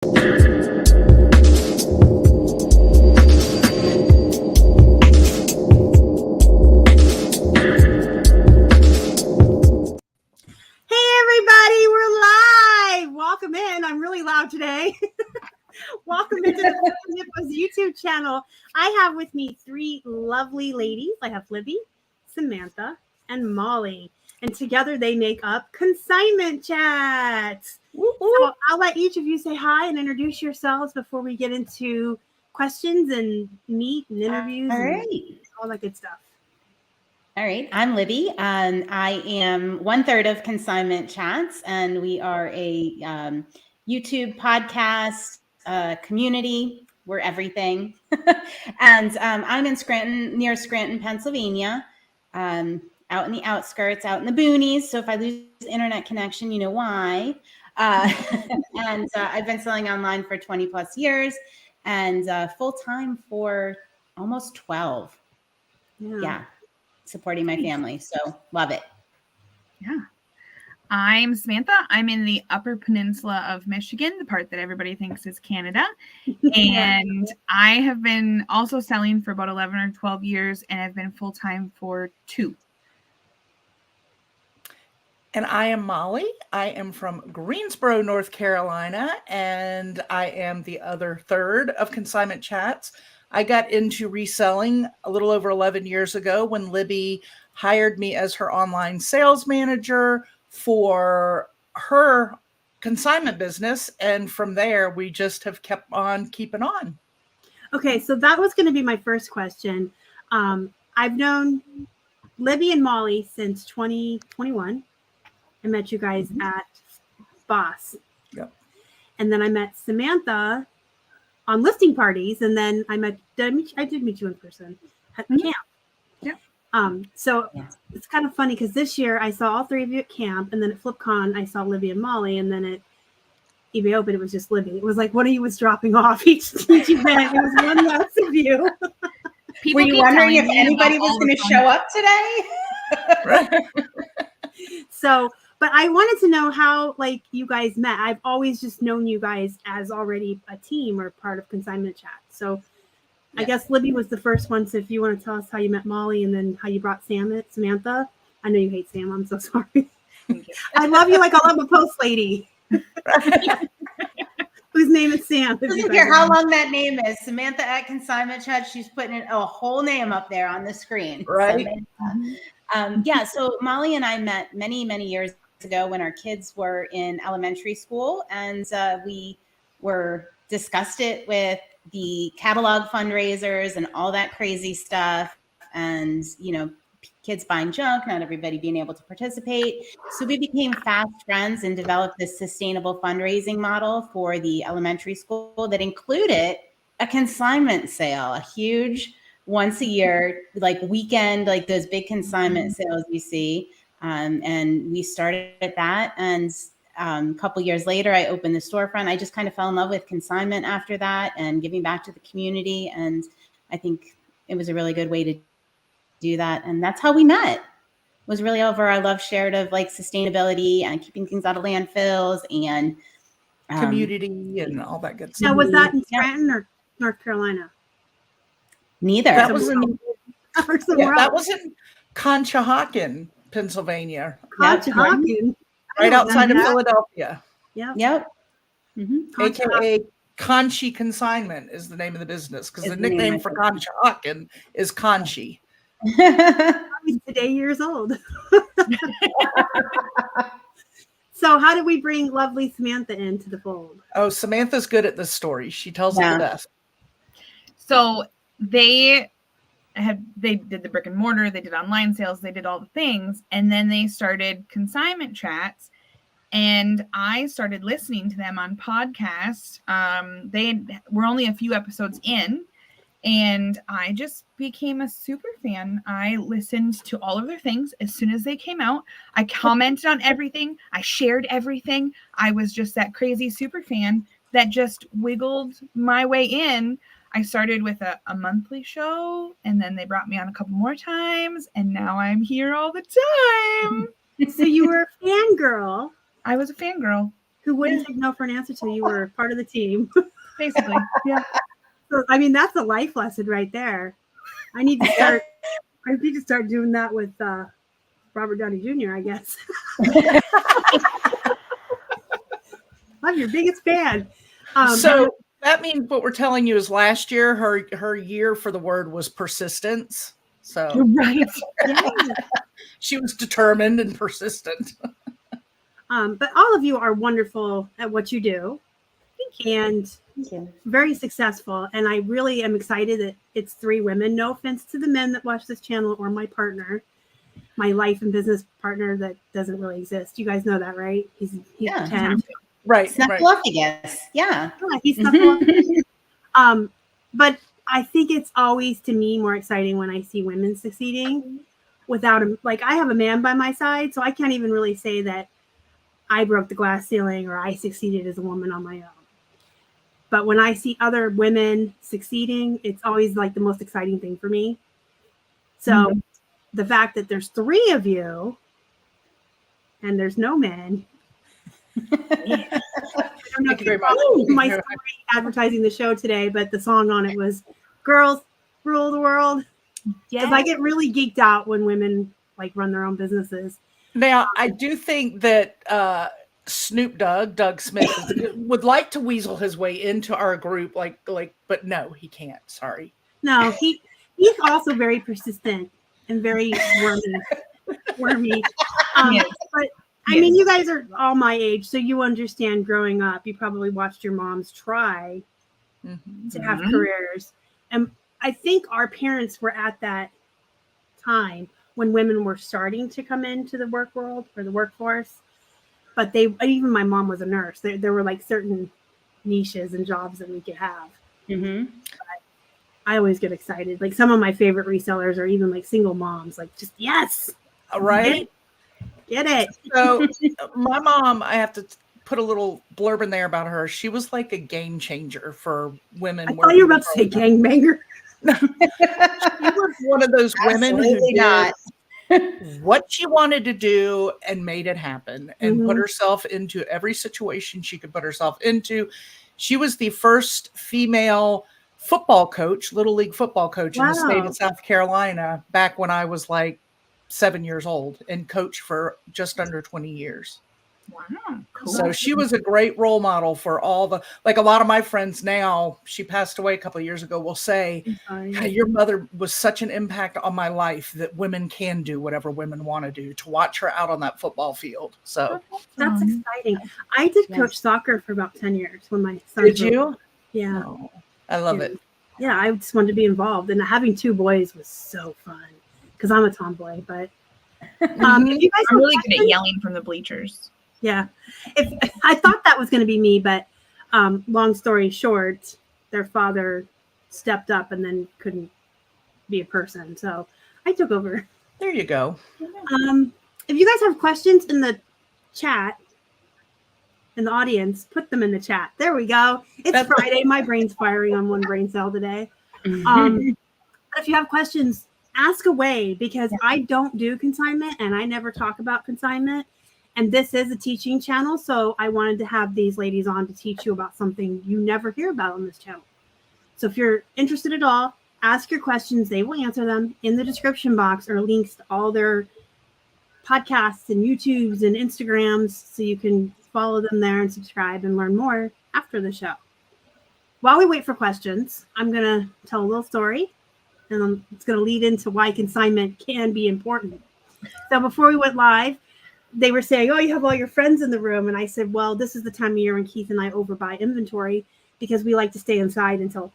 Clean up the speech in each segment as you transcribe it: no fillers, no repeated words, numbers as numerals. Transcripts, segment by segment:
everybody, we're live. Welcome in. I'm really loud today. Welcome into the Hippos YouTube channel. I have with me three lovely ladies. I have Libby, Samantha, and Molly. And together they make up Consignment Chat. So I'll let each of you say hi and introduce yourselves before we get into questions and meet and interviews and all that good stuff. All right, I'm Libby. I am 1/3 of Consignment Chats, and we are a YouTube podcast community. We're everything. And I'm in Scranton, near Scranton, Pennsylvania, out in the outskirts, out in the boonies. So if I lose internet connection, you know why. And I've been selling online for 20 plus years and full-time for almost 12. Yeah. Supporting my family. So love it. Yeah. I'm Samantha. I'm in the Upper Peninsula of Michigan, the part that everybody thinks is Canada. And I have been also selling for about 11 or 12 years, and I've been full-time for 2. And I am Molly. I am from Greensboro, North Carolina, and I am the other third of Consignment Chats. I got into reselling a little over 11 years ago when Libby hired me as her online sales manager for her consignment business. And from there, we just have kept on keeping on. Okay, so that was going to be my first question. I've known Libby and Molly since 2021. I met you guys at Boss. Yep. And then I met Samantha on listing parties, and then I did meet you in person at camp. Yeah. So it's kind of funny because this year I saw all three of you at camp, and then at FlipCon I saw Libby and Molly, and then at eBay Open it was just Libby. It was like one of you was dropping off each event. It was one less of you. Were you wondering if anybody was going to show up today? So, but I wanted to know how, like, you guys met. I've always just known you guys as already a team or part of Consignment Chat. So I guess Libby was the first one. So if you want to tell us how you met Molly and then how you brought Samantha. I know you hate Sam. I'm so sorry. I love you like I love a post lady. Whose name is Sam. I don't care how long that name is. Samantha at Consignment Chat. She's putting a whole name up there on the screen. Right. So Molly and I met many, many years ago when our kids were in elementary school, and we discussed it with the catalog fundraisers and all that crazy stuff, and kids buying junk, not everybody being able to participate. So we became fast friends and developed this sustainable fundraising model for the elementary school that included a consignment sale, a huge once a year, like weekend, like those big consignment sales you see. And we started at that. And a couple years later, I opened the storefront. I just kind of fell in love with consignment after that and giving back to the community. And I think it was a really good way to do that. And that's how we met. It was really over our love shared of like sustainability and keeping things out of landfills and community and all that good stuff. Now, was that in Scranton or North Carolina? Neither. That was in that was in Conshohocken, Pennsylvania. Conshohocken. Right outside of Philadelphia. Yep. Mm-hmm. AKA Conchi Consignment is the name of the business because the nickname for Conshohocken is Conchi. He's today years old. So how did we bring lovely Samantha into the fold? Oh, Samantha's good at this story. She tells it the best. So they did the brick and mortar, they did online sales, they did all the things, and then they started Consignment Chats, and I started listening to them on podcasts. They were only a few episodes in, and I just became a super fan. I listened to all of their things as soon as they came out. I commented on everything. I shared everything. I was just that crazy super fan that just wiggled my way in. I started with a monthly show, and then they brought me on a couple more times, and now I'm here all the time. So you were a fangirl. I was a fangirl. who wouldn't take no for an answer till you were part of the team. Basically, yeah. So, I mean, that's a life lesson right there. I need to start doing that with Robert Downey Jr., I guess. I'm your biggest fan. So that means what we're telling you is last year, her year for the word was persistence. So Right. Yeah. she was determined and persistent. But all of you are wonderful at what you do. And Thank you. very successful. And I really am excited that it's 3 women. No offense to the men that watch this channel or my partner, my life and business partner that doesn't really exist. You guys know that, right? He's Yeah. 10. Right. Snuffle up, I guess. Yeah. Yeah, he's but I think it's always, to me, more exciting when I see women succeeding without him. Like, I have a man by my side, so I can't even really say that I broke the glass ceiling or I succeeded as a woman on my own. But when I see other women succeeding, it's always like the most exciting thing for me. So the fact that there's 3 of you and there's no men. I don't know Thank you very much. my story advertising the show today, but the song on it was "Girls Rule the World." Because I get really geeked out when women like run their own businesses. Now, I do think that Snoop Doug Smith, would like to weasel his way into our group, but no, he can't. Sorry. No, he's also very persistent and very wormy. Yes. But I mean, you guys are all my age, so you understand growing up. You probably watched your moms try to have careers. And I think our parents were at that time when women were starting to come into the work world or the workforce. But even my mom was a nurse. There were like certain niches and jobs that we could have. I always get excited. Like some of my favorite resellers are even like single moms. Like just yes, Right. get it. So my mom, I have to put a little blurb in there about her. She was like a game changer for women. I thought you were about to say gangbanger. She was one of those women who did what she wanted to do and made it happen and put herself into every situation she could put herself into. She was the first female football coach, little league football coach in the state of South Carolina back when I was like 7 years old and coached for just under 20 years. Wow. Cool. So she was a great role model for all the, like a lot of my friends now, she passed away a couple of years ago, will say, your mother was such an impact on my life that women can do whatever women want to do, to watch her out on that football field. So that's exciting. I did coach soccer for about 10 years when my son. Did you? Yeah. Oh, I love it. Yeah, I just wanted to be involved. And having 2 boys was so fun because I'm a tomboy. But if you guys I'm really good at yelling from the bleachers. Yeah. If I thought that was going to be me, but long story short, their father stepped up and then couldn't be a person. So I took over. There you go. If you guys have questions in the chat, in the audience, put them in the chat. There we go. It's Friday. My brain's firing on one brain cell today. If you have questions, ask away because I don't do consignment and I never talk about consignment. And this is a teaching channel, so I wanted to have these ladies on to teach you about something you never hear about on this channel. So if you're interested at all, ask your questions. They will answer them. In the description box are links to all their podcasts and YouTubes and Instagrams, so you can follow them there and subscribe and learn more after the show. While we wait for questions, I'm going to tell a little story, and it's going to lead into why consignment can be important. So before we went live, they were saying, oh, you have all your friends in the room. And I said, well, this is the time of year when Keith and I overbuy inventory because we like to stay inside until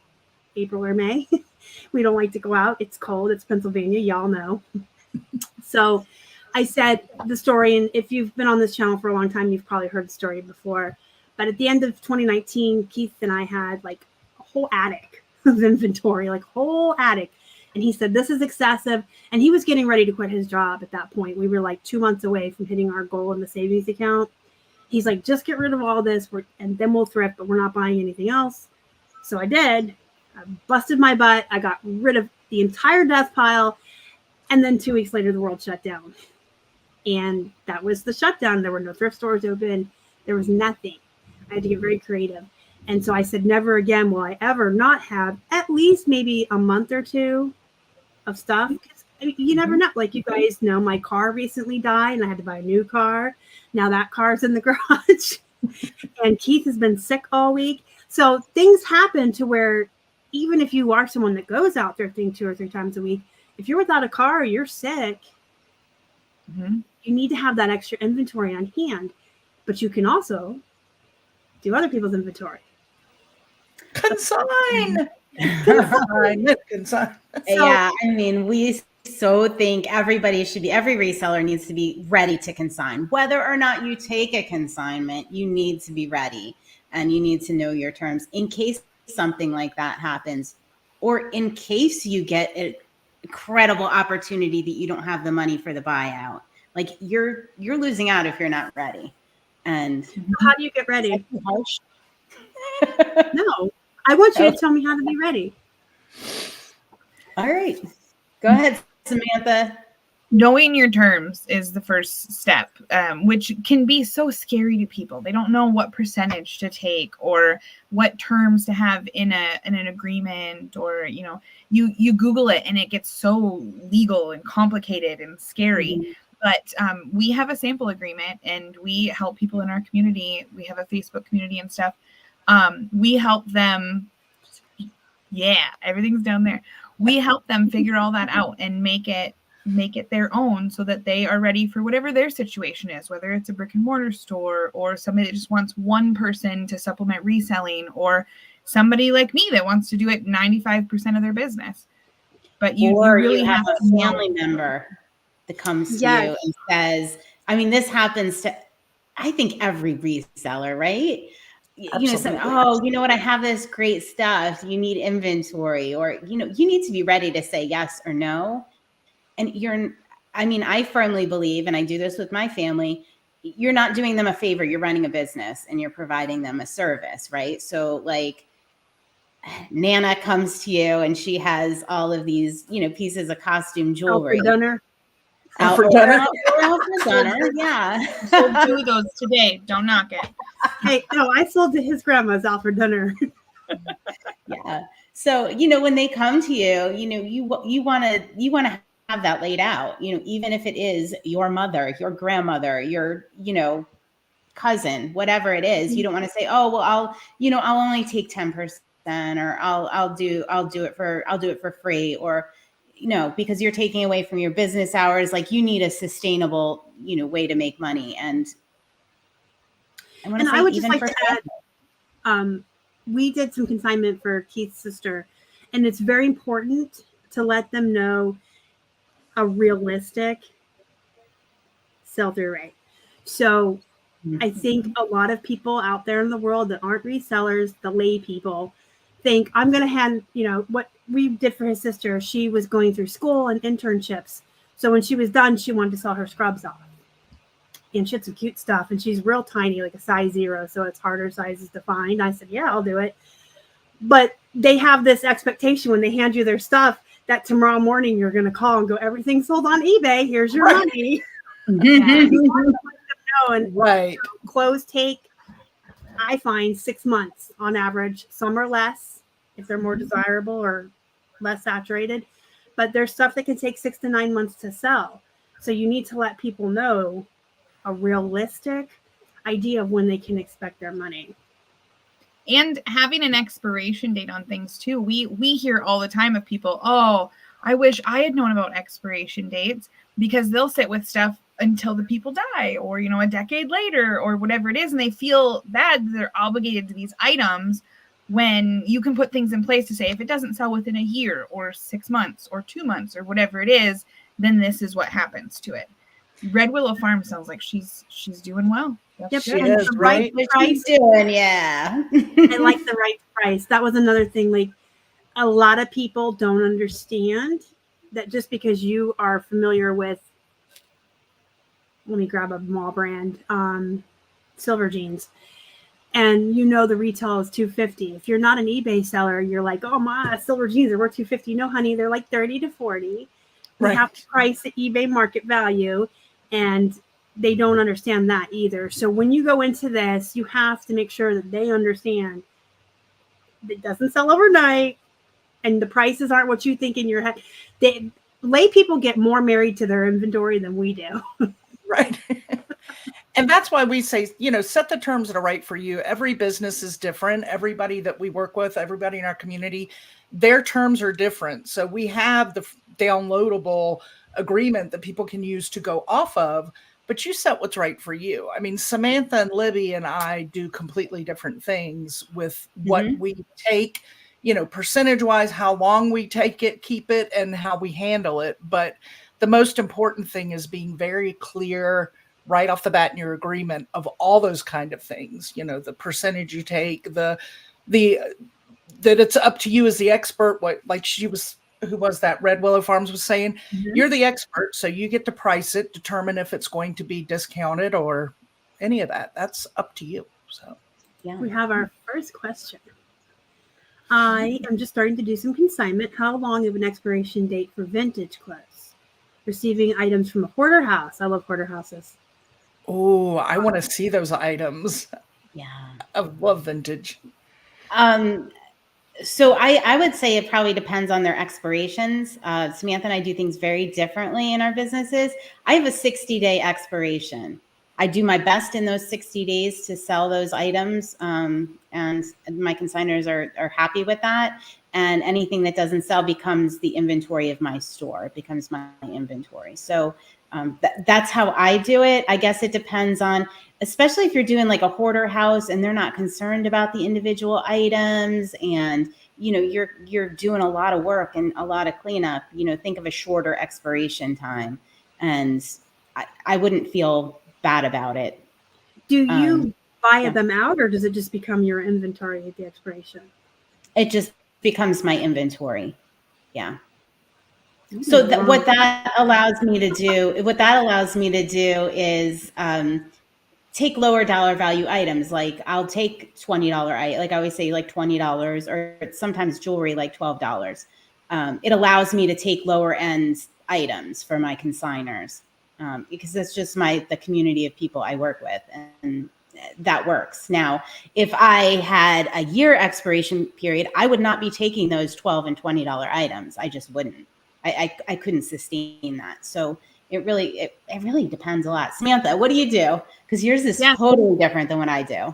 April or May. We don't like to go out. It's cold. It's Pennsylvania. Y'all know. So I said the story. And if you've been on this channel for a long time, you've probably heard the story before. But at the end of 2019, Keith and I had like a whole attic of inventory, like whole attic. And he said, this is excessive. And he was getting ready to quit his job at that point. We were like 2 months away from hitting our goal in the savings account. He's like, just get rid of all this and then we'll thrift, but we're not buying anything else. So I did. I busted my butt. I got rid of the entire death pile. And then 2 weeks later, the world shut down. And that was the shutdown. There were no thrift stores open. There was nothing. I had to get very creative. And so I said, never again will I ever not have at least maybe a month or two of stuff. I mean, you never know. Like you guys know, my car recently died and I had to buy a new car. Now that car's in the garage. And Keith has been sick all week. So things happen to where even if you are someone that goes out thrifting 2 or 3 times a week, if you're without a car or you're sick, you need to have that extra inventory on hand. But you can also do other people's inventory. Consign. Consign. Yeah, I mean, we so think every reseller needs to be ready to consign. Whether or not you take a consignment, you need to be ready and you need to know your terms in case something like that happens, or in case you get an incredible opportunity that you don't have the money for the buyout. Like you're losing out if you're not ready. And how do you get ready? No, I want you to tell me how to be ready. All right, go ahead, Samantha. Knowing your terms is the first step, which can be so scary to people. They don't know what percentage to take or what terms to have in an agreement, or you Google it and it gets so legal and complicated and scary. But we have a sample agreement and we help people in our community. We have a Facebook community and stuff. We help them. Yeah, everything's down there. We help them figure all that out and make it their own so that they are ready for whatever their situation is, whether it's a brick and mortar store or somebody that just wants one person to supplement reselling, or somebody like me that wants to do it 95% of their business. But you really have a family member that comes to you and says, I mean, this happens to, I think, every reseller, right? You know what, I have this great stuff. You need inventory, or, you need to be ready to say yes or no. And I firmly believe, and I do this with my family, you're not doing them a favor. You're running a business and you're providing them a service, right? So like Nana comes to you and she has all of these, pieces of costume jewelry. Alfred Dunner. Yeah. Sold 2 of those today. Don't knock it. Hey, no, I sold to his grandma's Alfred Dunner. Yeah. So, when they come to you, you want to have that laid out, even if it is your mother, your grandmother, your, cousin, whatever it is. You don't want to say, oh, well, I'll only take 10%, or I'll do it for free, or, because you're taking away from your business hours. Like you need a sustainable, way to make money. And I would just like to add, we did some consignment for Keith's sister, and it's very important to let them know a realistic sell-through rate. So I think a lot of people out there in the world that aren't resellers, the lay people, think I'm going to hand, what we did for his sister. She was going through school and internships. So when she was done, she wanted to sell her scrubs off. And she had some cute stuff. And she's real tiny, like a size 0. So it's harder sizes to find. I said, yeah, I'll do it. But they have this expectation when they hand you their stuff that tomorrow morning you're going to call and go, everything's sold on eBay. Here's your money. Right. Clothes take, I find, 6 months on average. Some are less if they're more desirable or less saturated. But there's stuff that can take 6 to 9 months to sell. So you need to let people know a realistic idea of when they can expect their money. And having an expiration date on things too. We hear all the time of people, oh, I wish I had known about expiration dates, because they'll sit with stuff until the people die, or, a decade later, or whatever it is. And they feel bad that they're obligated to these items, when you can put things in place to say, if it doesn't sell within a year or 6 months or 2 months or whatever it is, then this is what happens to it. Red Willow Farm sounds like she's doing well. Yep, she is, right? She's doing, yeah. I like the right price. That was another thing. Like, a lot of people don't understand that just because you are familiar with, let me grab a mall brand, Silver Jeans, and the retail is $250. If you're not an eBay seller, you're like, oh my, Silver Jeans are worth $250. No, honey, they're like $30 to $40. We have to price the eBay market value, and they don't understand that either. So when you go into this, you have to make sure that they understand it doesn't sell overnight and the prices aren't what you think in your head. Lay people get more married to their inventory than we do. Right. And that's why we say, set the terms that are right for you. Every business is different. Everybody that we work with, everybody in our community, their terms are different. So we have the downloadable agreement that people can use to go off of, but you set what's right for you. I mean, Samantha and Libby and I do completely different things with what we take, percentage wise, how long we take it, keep it, and how we handle it. But the most important thing is being very clear right off the bat in your agreement of all those kind of things, the percentage you take, that it's up to you as the expert. Who was that? Red Willow Farms was saying, you're the expert. So you get to price it, determine if it's going to be discounted or any of that. That's up to you. So yeah, we have our first question. I am just starting to do some consignment. How long of an expiration date for vintage clothes? Receiving items from a hoarder house. I love hoarder houses. Oh, I want to see those items. Yeah. I love vintage. So I would say it probably depends on their expirations. Samantha and I do things very differently in our businesses. I have a 60-day expiration. I do my best in those 60 days to sell those items. And my consigners are happy with that. And anything that doesn't sell becomes the inventory of my store. It becomes my inventory. So that's how I do it. I guess it depends on, especially if you're doing like a hoarder house and they're not concerned about the individual items and, you're doing a lot of work and a lot of cleanup, think of a shorter expiration time. And I wouldn't feel bad about it. Do you buy them out or does it just become your inventory at the expiration? It just becomes my inventory. Yeah. So what that allows me to do is take lower dollar value items. Like I'll take $20, like I always say, like $20 or sometimes jewelry, like $12. It allows me to take lower end items for my consigners because that's just the community of people I work with, and that works. Now, if I had a year expiration period, I would not be taking those $12 and $20 items. I just wouldn't. I couldn't sustain that. So it really depends a lot. Samantha, what do you do? Because yours is totally different than what I do.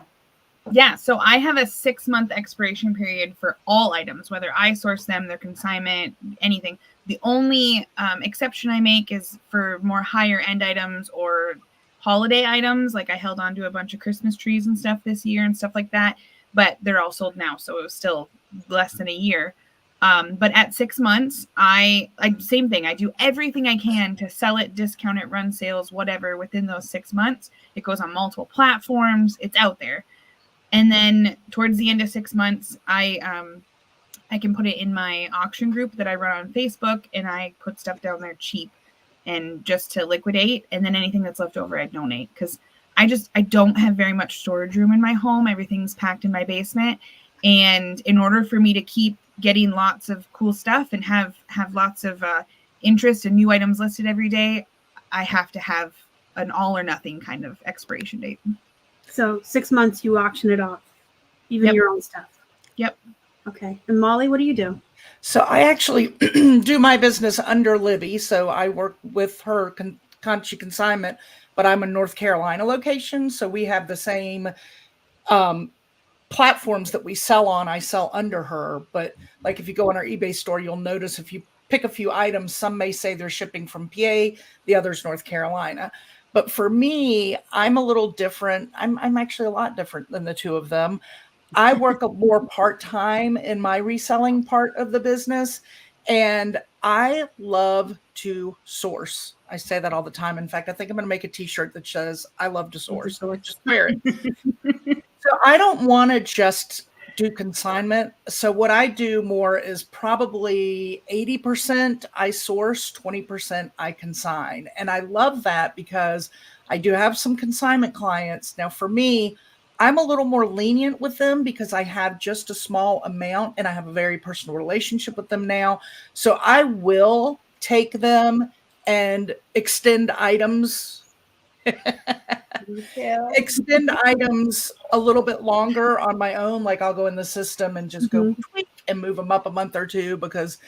Yeah, so I have a 6-month expiration period for all items, whether I source them, their consignment, anything. The only exception I make is for more higher end items or holiday items. Like I held on to a bunch of Christmas trees and stuff this year and stuff like that, but they're all sold now. So it was still less than a year. But at 6 months, I same thing. I do everything I can to sell it, discount it, run sales, whatever within those 6 months. It goes on multiple platforms. It's out there. And then towards the end of 6 months, I can put it in my auction group that I run on Facebook, and I put stuff down there cheap and just to liquidate. And then anything that's left over, I donate because I don't have very much storage room in my home. Everything's packed in my basement. And in order for me to keep getting lots of cool stuff and have lots of interest and new items listed every day, I have to have an all or nothing kind of expiration date. So 6 months you auction it off, even your own stuff. Yep. Okay. And Molly, what do you do? So I actually do my business under Libby. So I work with her Consignment, but I'm a North Carolina location. So we have the same platforms that we sell on. I sell under her. But like if you go on our eBay store, you'll notice if you pick a few items, some may say they're shipping from PA, the others North Carolina. But for me, I'm a little different. I'm actually a lot different than the two of them. I work more part-time in my reselling part of the business, and I love to source. I say that all the time. In fact, I think I'm going to make a t-shirt that says, I love to source. So just wear it. So I don't want to just do consignment. So what I do more is probably 80% I source, 20% I consign. And I love that because I do have some consignment clients. Now for me, I'm a little more lenient with them because I have just a small amount and I have a very personal relationship with them now. So I will take them and extend items Me too. extend items a little bit longer on my own. Like I'll go in the system and just go tweak and move them up a month or two because,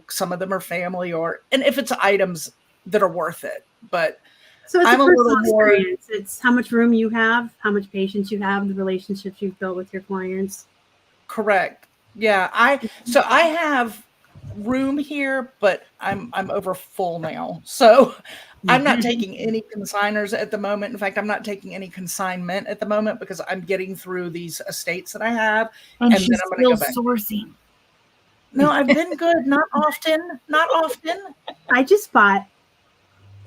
some of them are family and if it's items that are worth it. But So it's I'm a a personal little more experience. It's how much room you have, how much patience you have, the relationships you've built with your clients. correct. Yeah. I have room here, but I'm over full now. So I'm not taking any consigners at the moment. In fact, I'm not taking any consignment at the moment because I'm getting through these estates that I have. And then she's I'm going to still go back. sourcing. No, I've been good. Not often. Not often. I just bought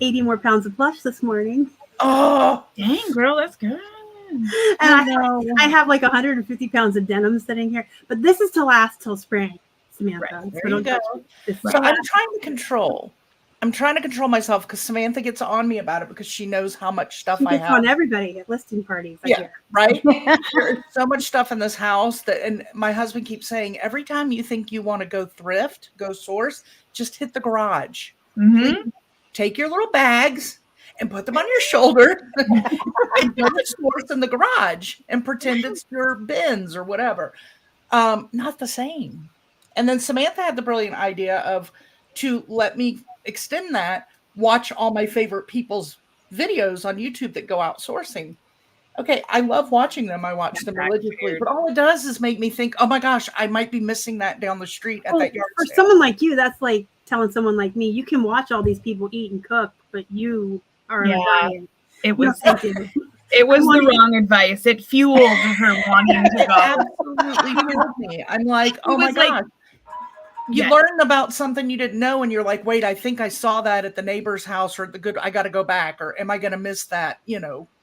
80 more pounds of Plush this morning. Oh, Dang, girl, that's good. And know. I have like 150 pounds of denim sitting here. But this is to last till spring, Samantha. Right, So there you don't go. touch it. This is So to I'm last. trying to control. Myself because Samantha gets on me about it because she knows how much stuff She I gets have. on everybody at listing parties. I Yeah. hear. Right? There's so much stuff in this house and my husband keeps saying, every time you think you want to go thrift, go source, just hit the garage. Please take your little bags and put them on your shoulder and go to source in the garage and pretend it's your bins or whatever. Not the same. And then Samantha had the brilliant idea to let me extend that, watch all my favorite people's videos on YouTube that go out sourcing. Okay, I love watching them. I watch them religiously, but all it does is make me think, oh my gosh, I might be missing that down the street at that yard For sale. someone like you, that's like telling someone like me, you can watch all these people eat and cook, but you are on a diet. It was No, thank you. it was the wrong advice. It fueled her wanting to It go. absolutely fueled me. I'm like, oh my was like- gosh. You Yeah. learn about something you didn't know and you're like, wait, I think I saw that at the neighbor's house or I got to go back or am I going to miss that,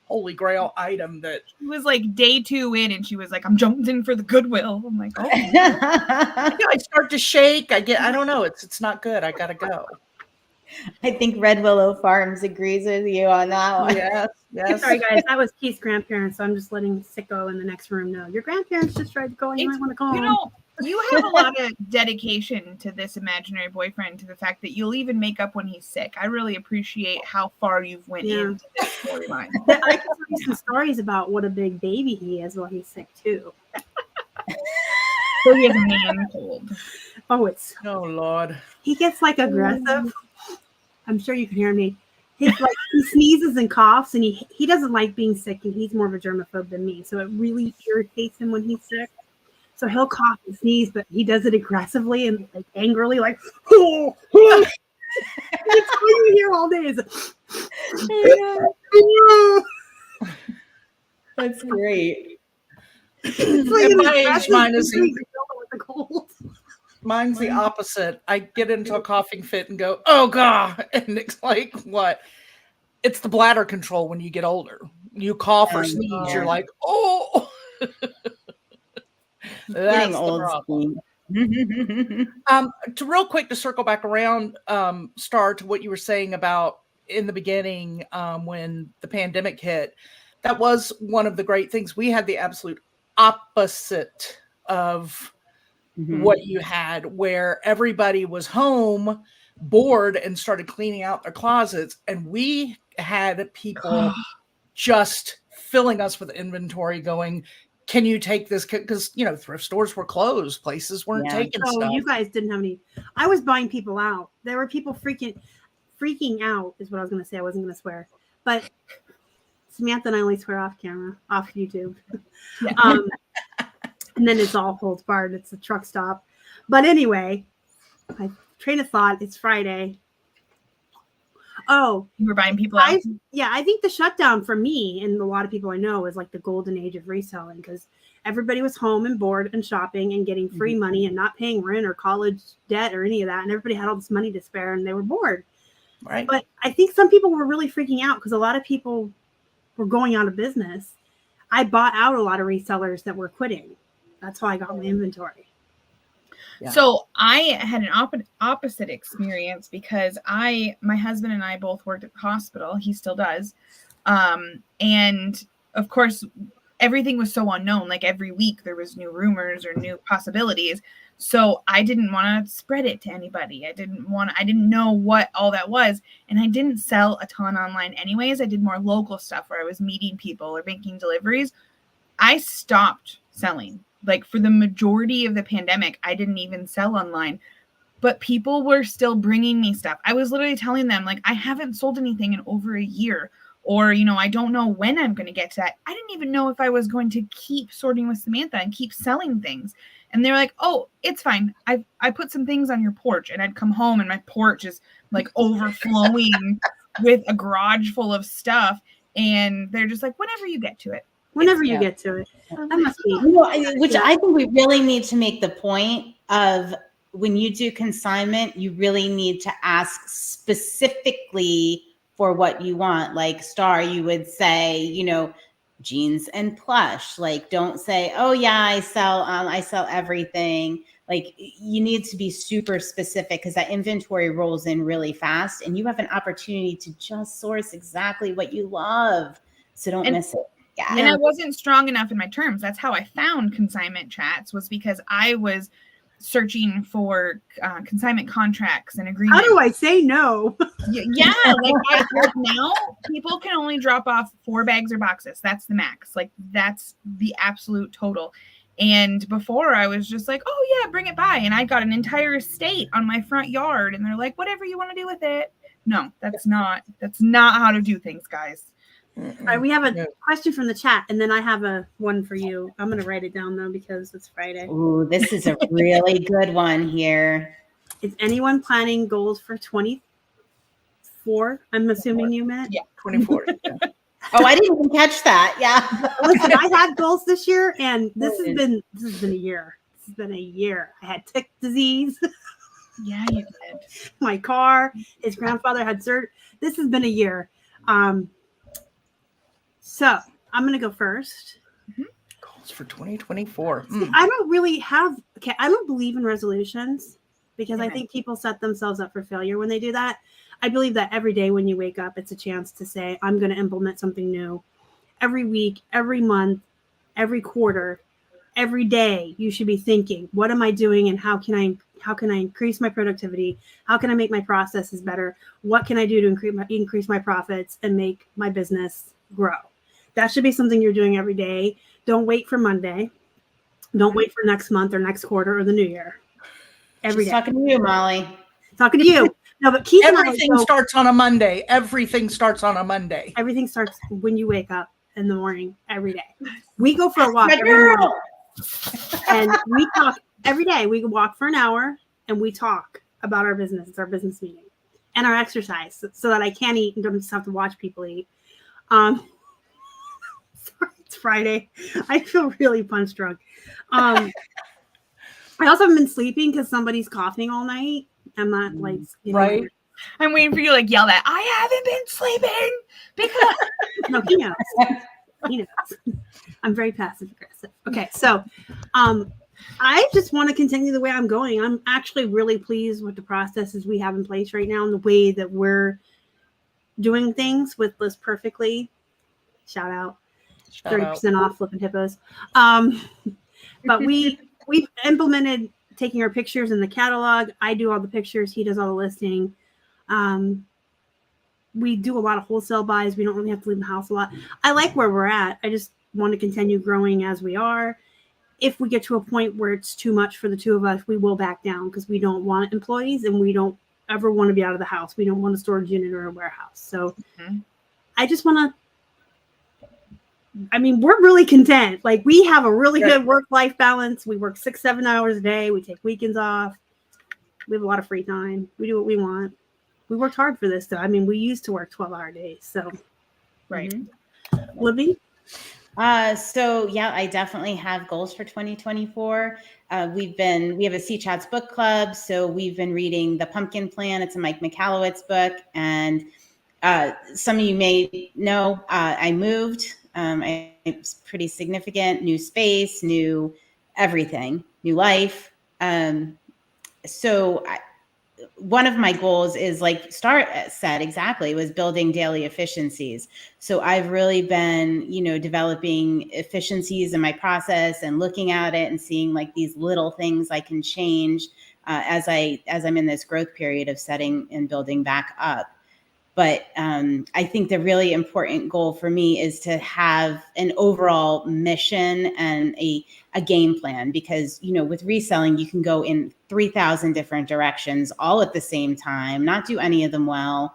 holy grail item that It was like day 2 in and she was like, I'm jumping in for the Goodwill. I'm like, oh. I start to shake. I don't know. It's not good. I got to go. I think Red Willow Farms agrees with you on that one. Yes. Sorry, guys. That was Keith's grandparents, so I'm just letting Sicko in the next room know. Your grandparents just tried to go and you might want to go home. You have a lot of dedication to this imaginary boyfriend, to the fact that you'll even make up when he's sick. I really appreciate how far you've went into this storyline. I can tell you some stories about what a big baby he is while he's sick, too. So he has a man cold. Oh, oh, Lord. He gets like aggressive. I'm sure you can hear me. He sneezes and coughs, and he doesn't like being sick, and he's more of a germaphobe than me. So it really irritates him when he's sick. So he'll cough and sneeze, but he does it aggressively and like angrily, like, oh. It's all you hear all day is That's great. it's like At an my age, aggressive mine is thing to go with the cold. Mine's the opposite. I get into a coughing fit and go, oh, God. And it's like, what? It's the bladder control when you get older. You cough or sneeze, you're like, oh. Getting old. To real quick, to circle back around, Star, to what you were saying about in the beginning when the pandemic hit, that was one of the great things. We had the absolute opposite of what you had, where everybody was home, bored, and started cleaning out their closets. And we had people just filling us with inventory going, can you take this? Because, thrift stores were closed. Places weren't taking stuff. You guys didn't have any. I was buying people out. There were people freaking out is what I was going to say. I wasn't going to swear. But Samantha and I only swear off camera, off YouTube. Yeah. And then it's all holds barred. It's a truck stop. But anyway, my train of thought, it's Friday. Oh, You were buying people out. I think the shutdown for me and a lot of people I know was like the golden age of reselling because everybody was home and bored and shopping and getting free money and not paying rent or college debt or any of that. And everybody had all this money to spare and they were bored. Right. But I think some people were really freaking out because a lot of people were going out of business. I bought out a lot of resellers that were quitting. That's how I got my inventory. Yeah. So I had an opposite experience because my husband and I both worked at the hospital. He still does. And of course, everything was so unknown. Like every week there was new rumors or new possibilities. So I didn't want to spread it to anybody. I didn't know what all that was. And I didn't sell a ton online anyways. I did more local stuff where I was meeting people or making deliveries. I stopped selling. Like for the majority of the pandemic, I didn't even sell online, but people were still bringing me stuff. I was literally telling them, like, I haven't sold anything in over a year, or, you know, I don't know when I'm going to get to that. I didn't even know if I was going to keep sorting with Samantha and keep selling things. And they're like, oh, it's fine. I put some things on your porch, and I'd come home and my porch is like overflowing with a garage full of stuff. And they're just like, whenever you get to it. Whenever you get to it. That must be. You know, which I think we really need to make the point of, when you do consignment, you really need to ask specifically for what you want. Like Star, you would say, you know, jeans and plush. Like, don't say, oh yeah, I sell everything. Like, you need to be super specific, because that inventory rolls in really fast, and you have an opportunity to just source exactly what you love. So don't miss it. Yeah. And I wasn't strong enough in my terms. That's how I found Consignment Chats, was because I was searching for consignment contracts and agreements. How do I say no? Yeah, like now people can only drop off 4 bags or boxes. That's the max. Like that's the absolute total. And before I was just like, oh yeah, bring it by. And I got an entire estate on my front yard, and they're like, whatever you want to do with it. No, that's not how to do things, guys. All right, we have a question from the chat, and then I have a one for you. I'm going to write it down though, because it's Friday. Ooh, this is a really good one here. Is anyone planning goals for 24? I'm assuming you meant. Yeah, 24. Yeah. Oh, I didn't even catch that. Yeah. Listen, I had goals this year, and this has been a year. This has been a year. I had tick disease. Yeah, you did. My car. His grandfather had surgery. This has been a year. So I'm going to go first. Goals for 2024. See, I don't really have, I don't believe in resolutions, because I think people set themselves up for failure when they do that. I believe that every day when you wake up, it's a chance to say, I'm going to implement something new. Every week, every month, every quarter, every day, you should be thinking, what am I doing, and how can I increase my productivity? How can I make my processes better? What can I do to increase my profits and make my business grow? That should be something you're doing every day. Don't wait for Monday. Don't wait for next month or next quarter or the new year. Every day. Talking to you, Molly. Talking to you. No, but Keith everything starts on a Monday. Everything starts on a Monday. Everything starts when you wake up in the morning every day. We go for a walk every morning. And we talk every day. We walk for an hour and we talk about our business. It's our business meeting and our exercise, so that I can't eat and don't just have to watch people eat. Sorry, it's Friday. I feel really punch drunk. I also haven't been sleeping because somebody's coughing all night. I'm not like right. I'm waiting for you to like yell that I haven't been sleeping because no, he knows. He knows. I'm very passive aggressive. Okay, so I just want to continue the way I'm going. I'm actually really pleased with the processes we have in place right now and the way that we're doing things with List Perfectly. Shout out. 30% off Flippin' Hippos. But we've implemented taking our pictures in the catalog. I do all the pictures. He does all the listing. We do a lot of wholesale buys. We don't really have to leave the house a lot. I like where we're at. I just want to continue growing as we are. If we get to a point where it's too much for the two of us, we will back down, because we don't want employees and we don't ever want to be out of the house. We don't want a storage unit or a warehouse. So I just want to, we're really content. Like, we have a really good work-life balance. We work 6-7 hours a day. We take weekends off. We have a lot of free time. We do what we want. We worked hard for this, though. We used to work 12-hour days. So, right. Libby? So yeah, I definitely have goals for 2024. We have a C Chats book club. So we've been reading The Pumpkin Plan. It's a Mike Michalowicz book. And some of you may know, I moved. It was pretty significant, new space, new everything, new life. So one of my goals is like Star said exactly, was building daily efficiencies. So I've really been, developing efficiencies in my process and looking at it and seeing like these little things I can change as I'm in this growth period of setting and building back up. But I think the really important goal for me is to have an overall mission and a game plan, because, with reselling, you can go in 3,000 different directions all at the same time, not do any of them well.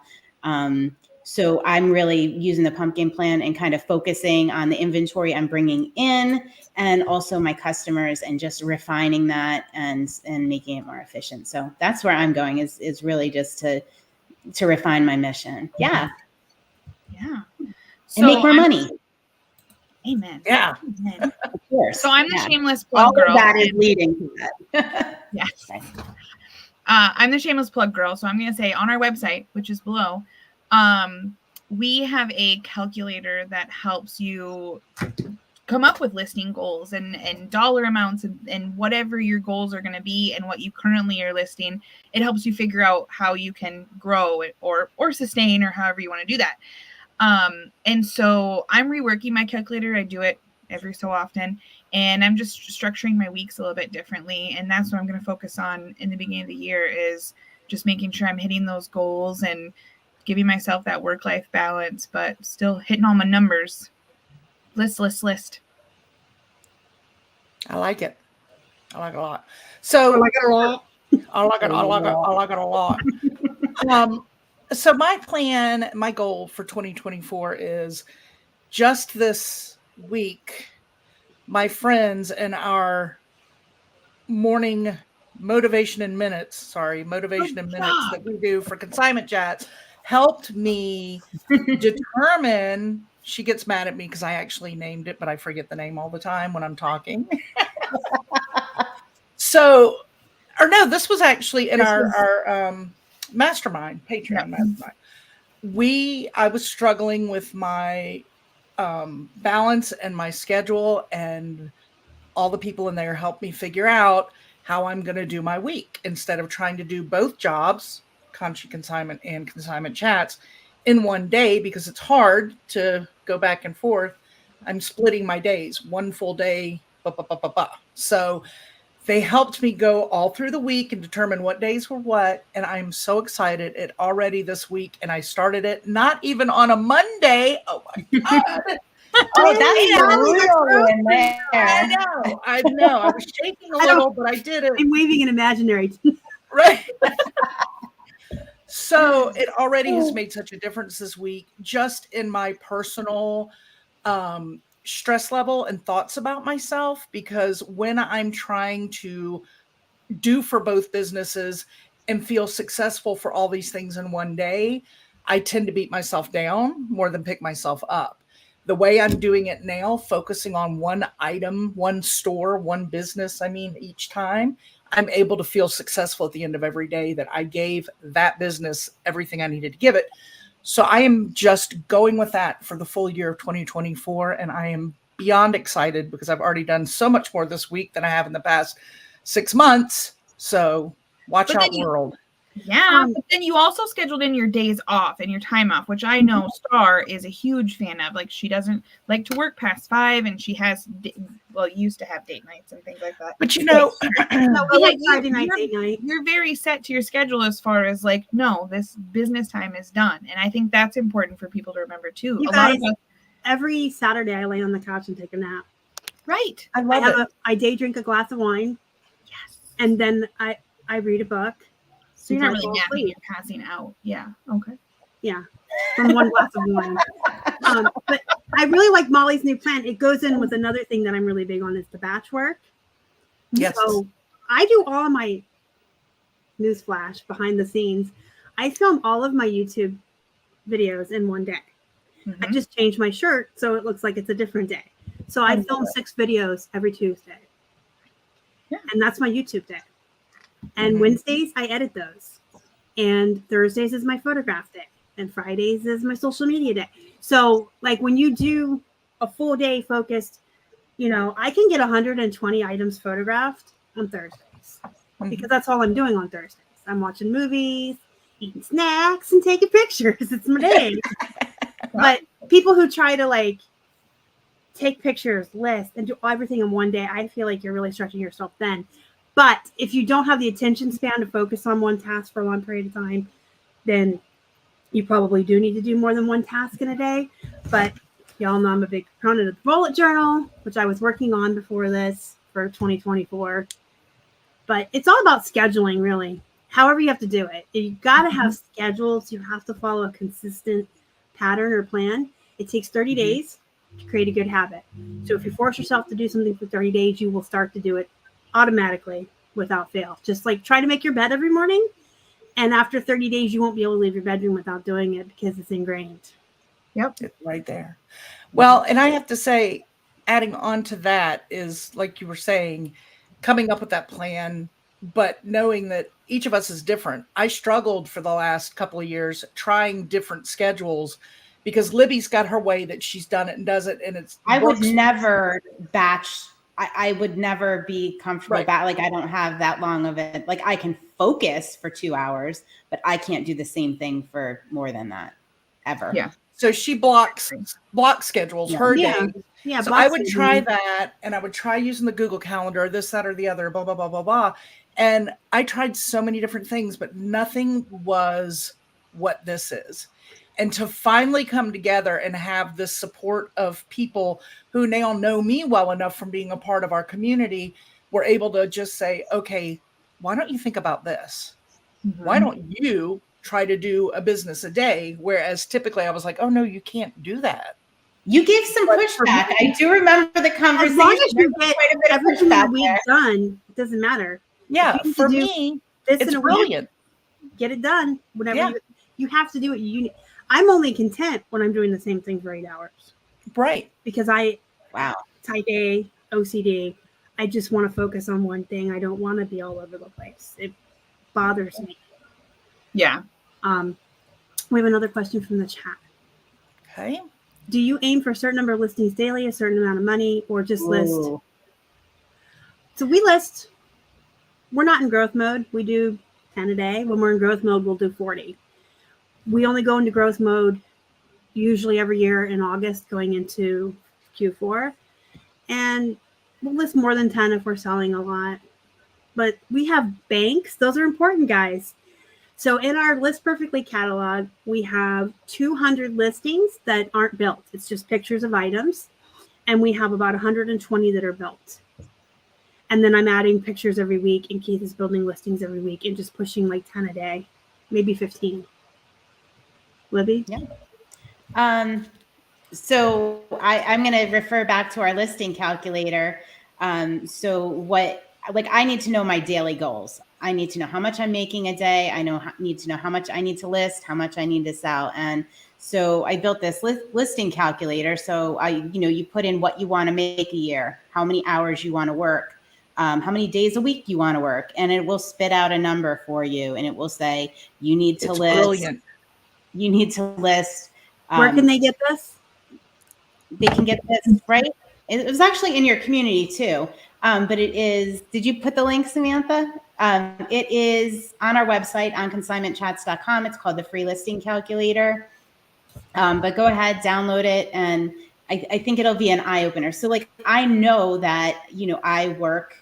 So I'm really using the pumpkin plan and kind of focusing on the inventory I'm bringing in and also my customers, and just refining that and making it more efficient. So that's where I'm going, is really just to refine my mission. Yeah. So And make more money. Amen. Yeah. Amen. Of course. So I'm the shameless All plug girl. of that is leading to that. Yes. I'm the shameless plug girl. So I'm going to say on our website, which is below, we have a calculator that helps you come up with listing goals and dollar amounts and whatever your goals are going to be and what you currently are listing. It helps you figure out how you can grow it or sustain, or however you want to do that. And so I'm reworking my calculator. I do it every so often, and I'm just structuring my weeks a little bit differently. And that's what I'm going to focus on in the beginning of the year, is just making sure I'm hitting those goals and giving myself that work-life balance, but still hitting all my numbers. List. I like it. I like it a lot. So I like it a lot. I like it a lot. So my goal for 2024 is just this week, my friends in our morning motivation in minutes that we do for consignment chats helped me determine. She gets mad at me because I actually named it, but I forget the name all the time when I'm talking. This was actually in our mastermind, Patreon mastermind. I was struggling with my balance and my schedule, and all the people in there helped me figure out how I'm going to do my week instead of trying to do both jobs, Consignment and consignment chats, in one day, because it's hard to go back and forth. I'm splitting my days, one full day. So they helped me go all through the week and determine what days were what. And I'm so excited. It already this week. And I started it not even on a Monday. Oh my God. Oh, that's real in there. I know. I was shaking a little, but I did it. I'm waving an imaginary. Right. So it already has made such a difference this week, just in my personal stress level and thoughts about myself, because when I'm trying to do for both businesses and feel successful for all these things in one day, I tend to beat myself down more than pick myself up. The way I'm doing it now, focusing on one item, one store, one business, each time, I'm able to feel successful at the end of every day that I gave that business everything I needed to give it. So I am just going with that for the full year of 2024. And I am beyond excited because I've already done so much more this week than I have in the past 6 months. So watch out, world. Yeah, but then you also scheduled in your days off and your time off, which I know Star is a huge fan of. Like, she doesn't like to work past 5, and she has, used to have date nights and things like that. But Friday night, date night. You're very set to your schedule as far as like, no, this business time is done. And I think that's important for people to remember too. You guys, every Saturday I lay on the couch and take a nap. Right. I love it. I day drink a glass of wine. Yes. And then I read a book. So you're not really napping, you're passing out. Yeah. Okay. Yeah. From one glass of wine. But I really like Molly's new plan. It goes in with another thing that I'm really big on, is the batch work. Yes. So I do all of my newsflash behind the scenes. I film all of my YouTube videos in one day. Mm-hmm. I just change my shirt so it looks like it's a different day. So I film 6 videos every Tuesday. Yeah. And that's my YouTube day. And Wednesdays, I edit those. And Thursdays is my photograph day. And Fridays is my social media day. So, like, when you do a full day focused, I can get 120 items photographed on Thursdays. Because that's all I'm doing on Thursdays. I'm watching movies, eating snacks, and taking pictures. It's my day. But people who try to like take pictures, list, and do everything in one day, I feel like you're really stretching yourself then. But if you don't have the attention span to focus on one task for a long period of time, then you probably do need to do more than one task in a day. But y'all know I'm a big proponent of the bullet journal, which I was working on before this for 2024. But it's all about scheduling, really. However you have to do it. You got to have schedules. You have to follow a consistent pattern or plan. It takes 30 days to create a good habit. So if you force yourself to do something for 30 days, you will start to do it automatically without fail. Just like try to make your bed every morning. And after 30 days, you won't be able to leave your bedroom without doing it because it's ingrained. Yep. It's right there. Well, and I have to say, adding on to that is, like you were saying, coming up with that plan, but knowing that each of us is different. I struggled for the last couple of years trying different schedules because Libby's got her way that she's done it and does it. And I would never batch. I would never be comfortable. Right. Like I don't have that long of it. Like I can focus for 2 hours, but I can't do the same thing for more than that ever. Yeah. So she block schedules her day. Yeah. So I would try that, and I would try using the Google Calendar, this, that, or the other, blah, blah, blah, blah, blah. And I tried so many different things, but nothing was what this is. And to finally come together and have the support of people who now know me well enough from being a part of our community, were able to just say, okay, why don't you think about this? Why don't you try to do a business a day? Whereas typically I was like, oh no, you can't do that. You gave some pushback. I do remember the conversation. As long as you get everything that we've done, it doesn't matter. Yeah, for me, it's brilliant. Get it done. Whatever you have to do it. I'm only content when I'm doing the same thing for 8 hours. Right. Because type A, OCD. I just want to focus on one thing. I don't want to be all over the place. It bothers me. Yeah. We have another question from the chat. Okay. Do you aim for a certain number of listings daily, a certain amount of money, or just list? So we list. We're not in growth mode. We do 10 a day. When we're in growth mode, we'll do 40. We only go into growth mode usually every year in August going into Q4. And we'll list more than 10 if we're selling a lot. But we have banks. Those are important, guys. So in our List Perfectly catalog, we have 200 listings that aren't built. It's just pictures of items. And we have about 120 that are built. And then I'm adding pictures every week, and Keith is building listings every week and just pushing like 10 a day, maybe 15. Libby? Yeah. So I'm going to refer back to our listing calculator. I need to know my daily goals. I need to know how much I'm making a day. Need to know how much I need to list, how much I need to sell. And so I built this listing calculator. So you put in what you want to make a year, how many hours you want to work, how many days a week you want to work, and it will spit out a number for you. And it will say, you need to list. Brilliant. You need to list. Where can they get this? They can get this, right? It was actually in your community too. But it is, did you put the link, Samantha? It is on our website on consignmentchats.com. It's called the free listing calculator. But go ahead, download it. And I think it'll be an eye opener. So I know that, I work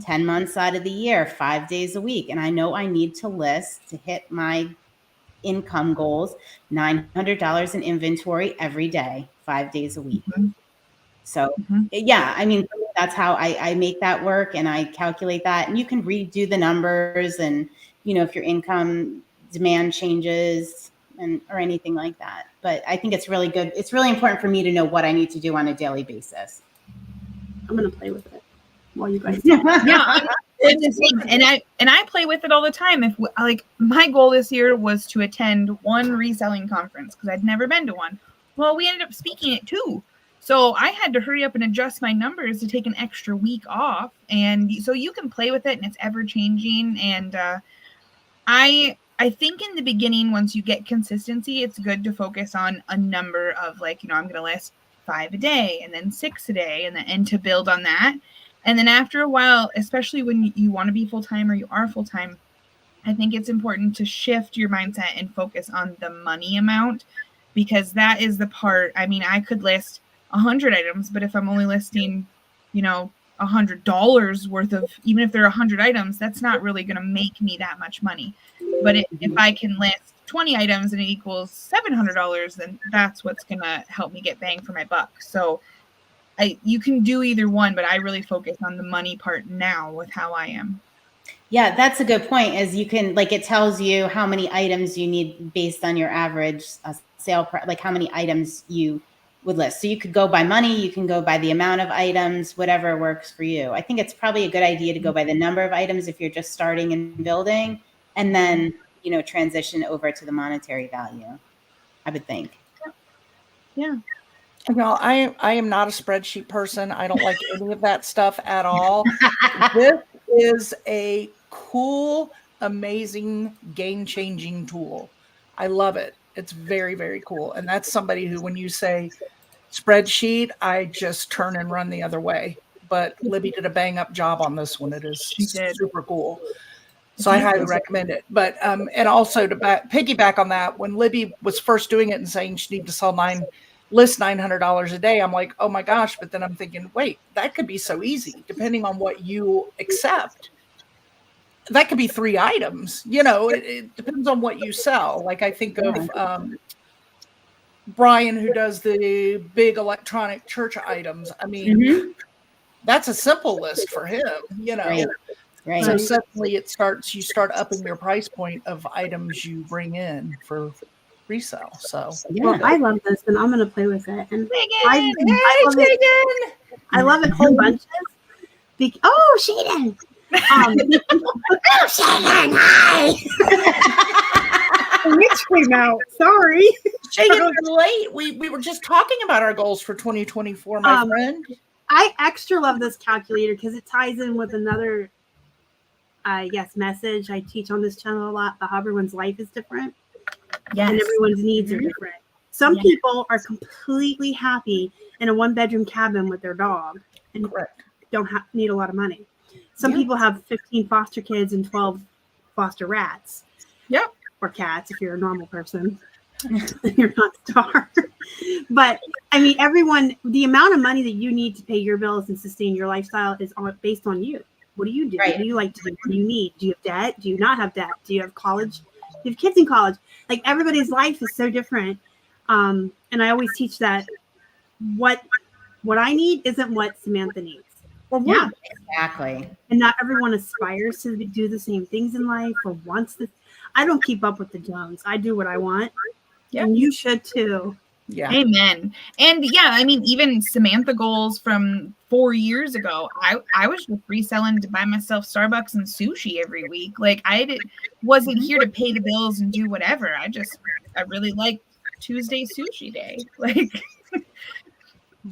10 months out of the year, 5 days a week. And I know I need to list to hit my income goals, $900 in inventory every day, 5 days a week. So that's how I make that work, and I calculate that, and you can redo the numbers, and if your income demand changes or anything like that. But I think it's really good. It's really important for me to know what I need to do on a daily basis. I'm going to play with it while you guys and I play with it all the time. If my goal this year was to attend one reselling conference because I'd never been to one. Well, we ended up speaking at 2. So I had to hurry up and adjust my numbers to take an extra week off. And so you can play with it, and it's ever changing. And I think in the beginning, once you get consistency, it's good to focus on a number of I'm going to list 5 a day and then 6 a day and to build on that. And then after a while, especially when you want to be full-time or you are full-time, I think it's important to shift your mindset and focus on the money amount, because that is the part. I mean, I could list 100 items, but if I'm only listing, $100 worth of, even if there are 100 items, that's not really going to make me that much money. But if I can list 20 items and it equals $700, then that's what's going to help me get bang for my buck. So you can do either one, but I really focus on the money part now with how I am. Yeah, that's a good point. Is you can, like, it tells you how many items you need based on your average sale price, like how many items you would list. So you could go by money, you can go by the amount of items, whatever works for you. I think it's probably a good idea to go by the number of items if you're just starting and building, and then, transition over to the monetary value, I would think. Yeah. Well, I am not a spreadsheet person. I don't like any of that stuff at all. This is a cool, amazing, game-changing tool. I love it. It's very, very cool. And that's somebody who, when you say spreadsheet, I just turn and run the other way. But Libby did a bang-up job on this one. It is super cool. So I highly recommend it. But and also to piggyback on that, when Libby was first doing it and saying she needed to sell list $900 a day, I'm like, oh my gosh. But then I'm thinking, wait, that could be so easy, depending on what you accept. That could be 3 items. It depends on what you sell. Like I think of Brian, who does the big electronic church items. I mean, that's a simple list for him, Right. So suddenly you start upping your price point of items you bring in for resale. So well, I love this, and I'm gonna play with it. And I love it whole bunches. Oh, Shaden! Oh, Shaden! Hi. Which came out? Sorry, Shaden, you're late. We were just talking about our goals for 2024, my friend. I extra love this calculator because it ties in with another, message I teach on this channel a lot. How everyone's life is different. Yes. And everyone's needs are different. Some people are completely happy in a 1-bedroom cabin with their dog and don't need a lot of money. Some people have 15 foster kids and 12 foster rats. Yep. Or cats if you're a normal person. You're not star. But I mean, the amount of money that you need to pay your bills and sustain your lifestyle is based on you. What do you do? What do you like to do? What do you need? Do you have debt? Do you not have debt? Do you have college? Do you have kids in college? Like everybody's life is so different. And I always teach that what I need isn't what Samantha needs. Or what? Exactly. And not everyone aspires to do the same things in life or wants this. I don't keep up with the Jones. I do what I want. Yep. And you should too. Yeah. Amen. And I mean, even Samantha goals from 4 years ago, I was just reselling to buy myself Starbucks and sushi every week. Like wasn't here to pay the bills and do whatever. I really like Tuesday sushi day. Like,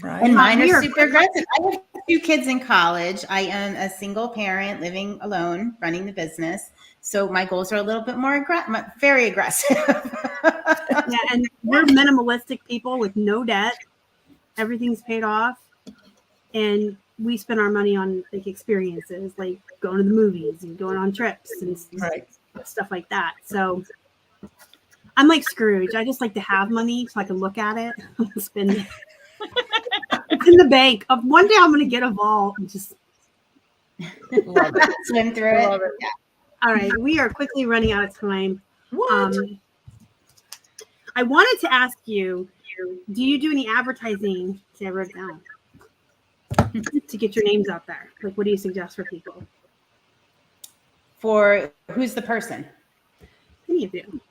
right. And mine are super aggressive. I have 2 kids in college. I am a single parent living alone, running the business. So my goals are a little bit more very aggressive. And we're minimalistic people with no debt. Everything's paid off. And we spend our money on like experiences, like going to the movies and going on trips and stuff like that. So I'm like Scrooge. I just like to have money so I can look at it and spend it. It's in the bank. One day I'm going to get a vault and just love it. Swim through it. Yeah. All right. We are quickly running out of time. I wanted to ask you, do you do any advertising? See, I wrote it down. To get your names out there. Like, what do you suggest for people? For who's the person? Any of you.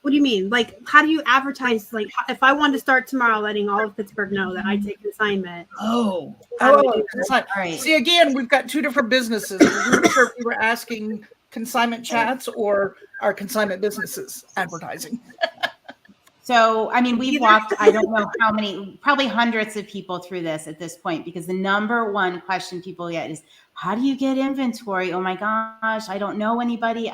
What do you mean? Like, how do you advertise? Like, if I wanted to start tomorrow, letting all of Pittsburgh know that I take consignment. All right. See, again, we've got 2 different businesses. We weren't sure if we were asking consignment chats or our consignment businesses advertising. So, I mean, we've walked, I don't know how many, probably hundreds of people through this at this point, because the number one question people get is, how do you get inventory? Oh my gosh, I don't know anybody.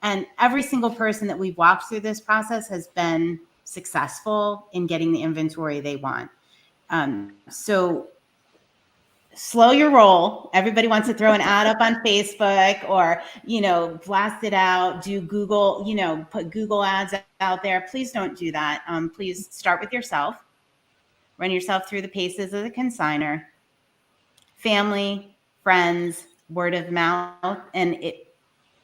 And every single person that we've walked through this process has been successful in getting the inventory they want. So slow your roll. Everybody wants to throw an ad up on Facebook or, blast it out, do Google, put Google ads out there. Please don't do that. Please start with yourself. Run yourself through the paces of the consignor, family, friends, word of mouth, and it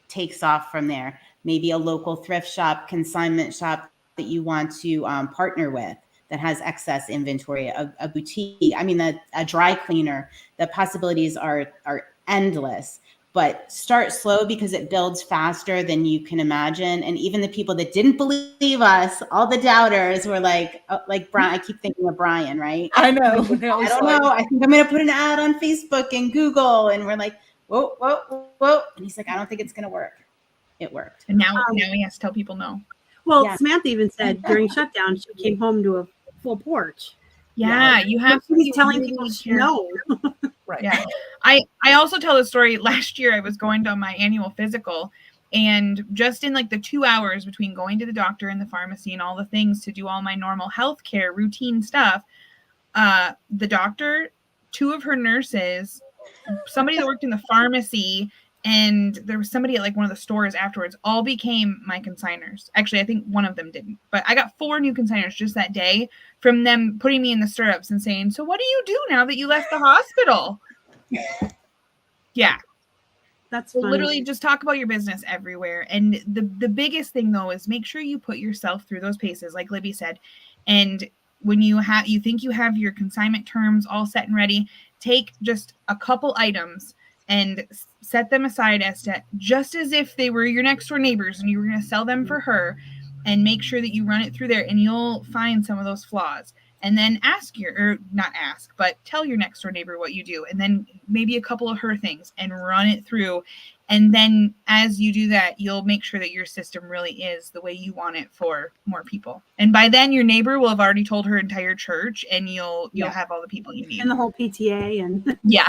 takes off from there. Maybe a local thrift shop, consignment shop that you want to partner with that has excess inventory, a boutique, a dry cleaner. The possibilities are endless, but start slow because it builds faster than you can imagine. And even the people that didn't believe us, all the doubters were like Brian, I keep thinking of Brian, right? I know. I don't know. I think I'm going to put an ad on Facebook and Google. And we're like, whoa. And he's like, I don't think it's going to work. It worked. And now he has to tell people no. Well, Yeah. Samantha even said during shutdown, she came home to a full porch. Yeah, you have to be telling really people careful. no. Right. Yeah. I also tell a story. Last year I was going to my annual physical, and just in like the 2 hours between going to the doctor and the pharmacy and all the things to do all my normal healthcare routine stuff, the doctor, 2 of her nurses, somebody that worked in the pharmacy, and there was somebody at like one of the stores afterwards, all became my consigners. Actually, I think one of them didn't, but I got 4 new consigners just that day from them putting me in the stirrups and saying, so what do you do now that you left the hospital? Yeah. That's So funny. literally just talk about your business everywhere. And the biggest thing though is make sure you put yourself through those paces, like Libby said. And when you think you have your consignment terms all set and ready, take just a couple items and set them aside just as if they were your next door neighbors and you were going to sell them for her, and make sure that you run it through there and you'll find some of those flaws. And then tell your next door neighbor what you do, and then maybe a couple of her things, and run it through. And then as you do that, you'll make sure that your system really is the way you want it for more people. And by then your neighbor will have already told her entire church, and you'll have all the people you need. And the whole PTA and Yeah.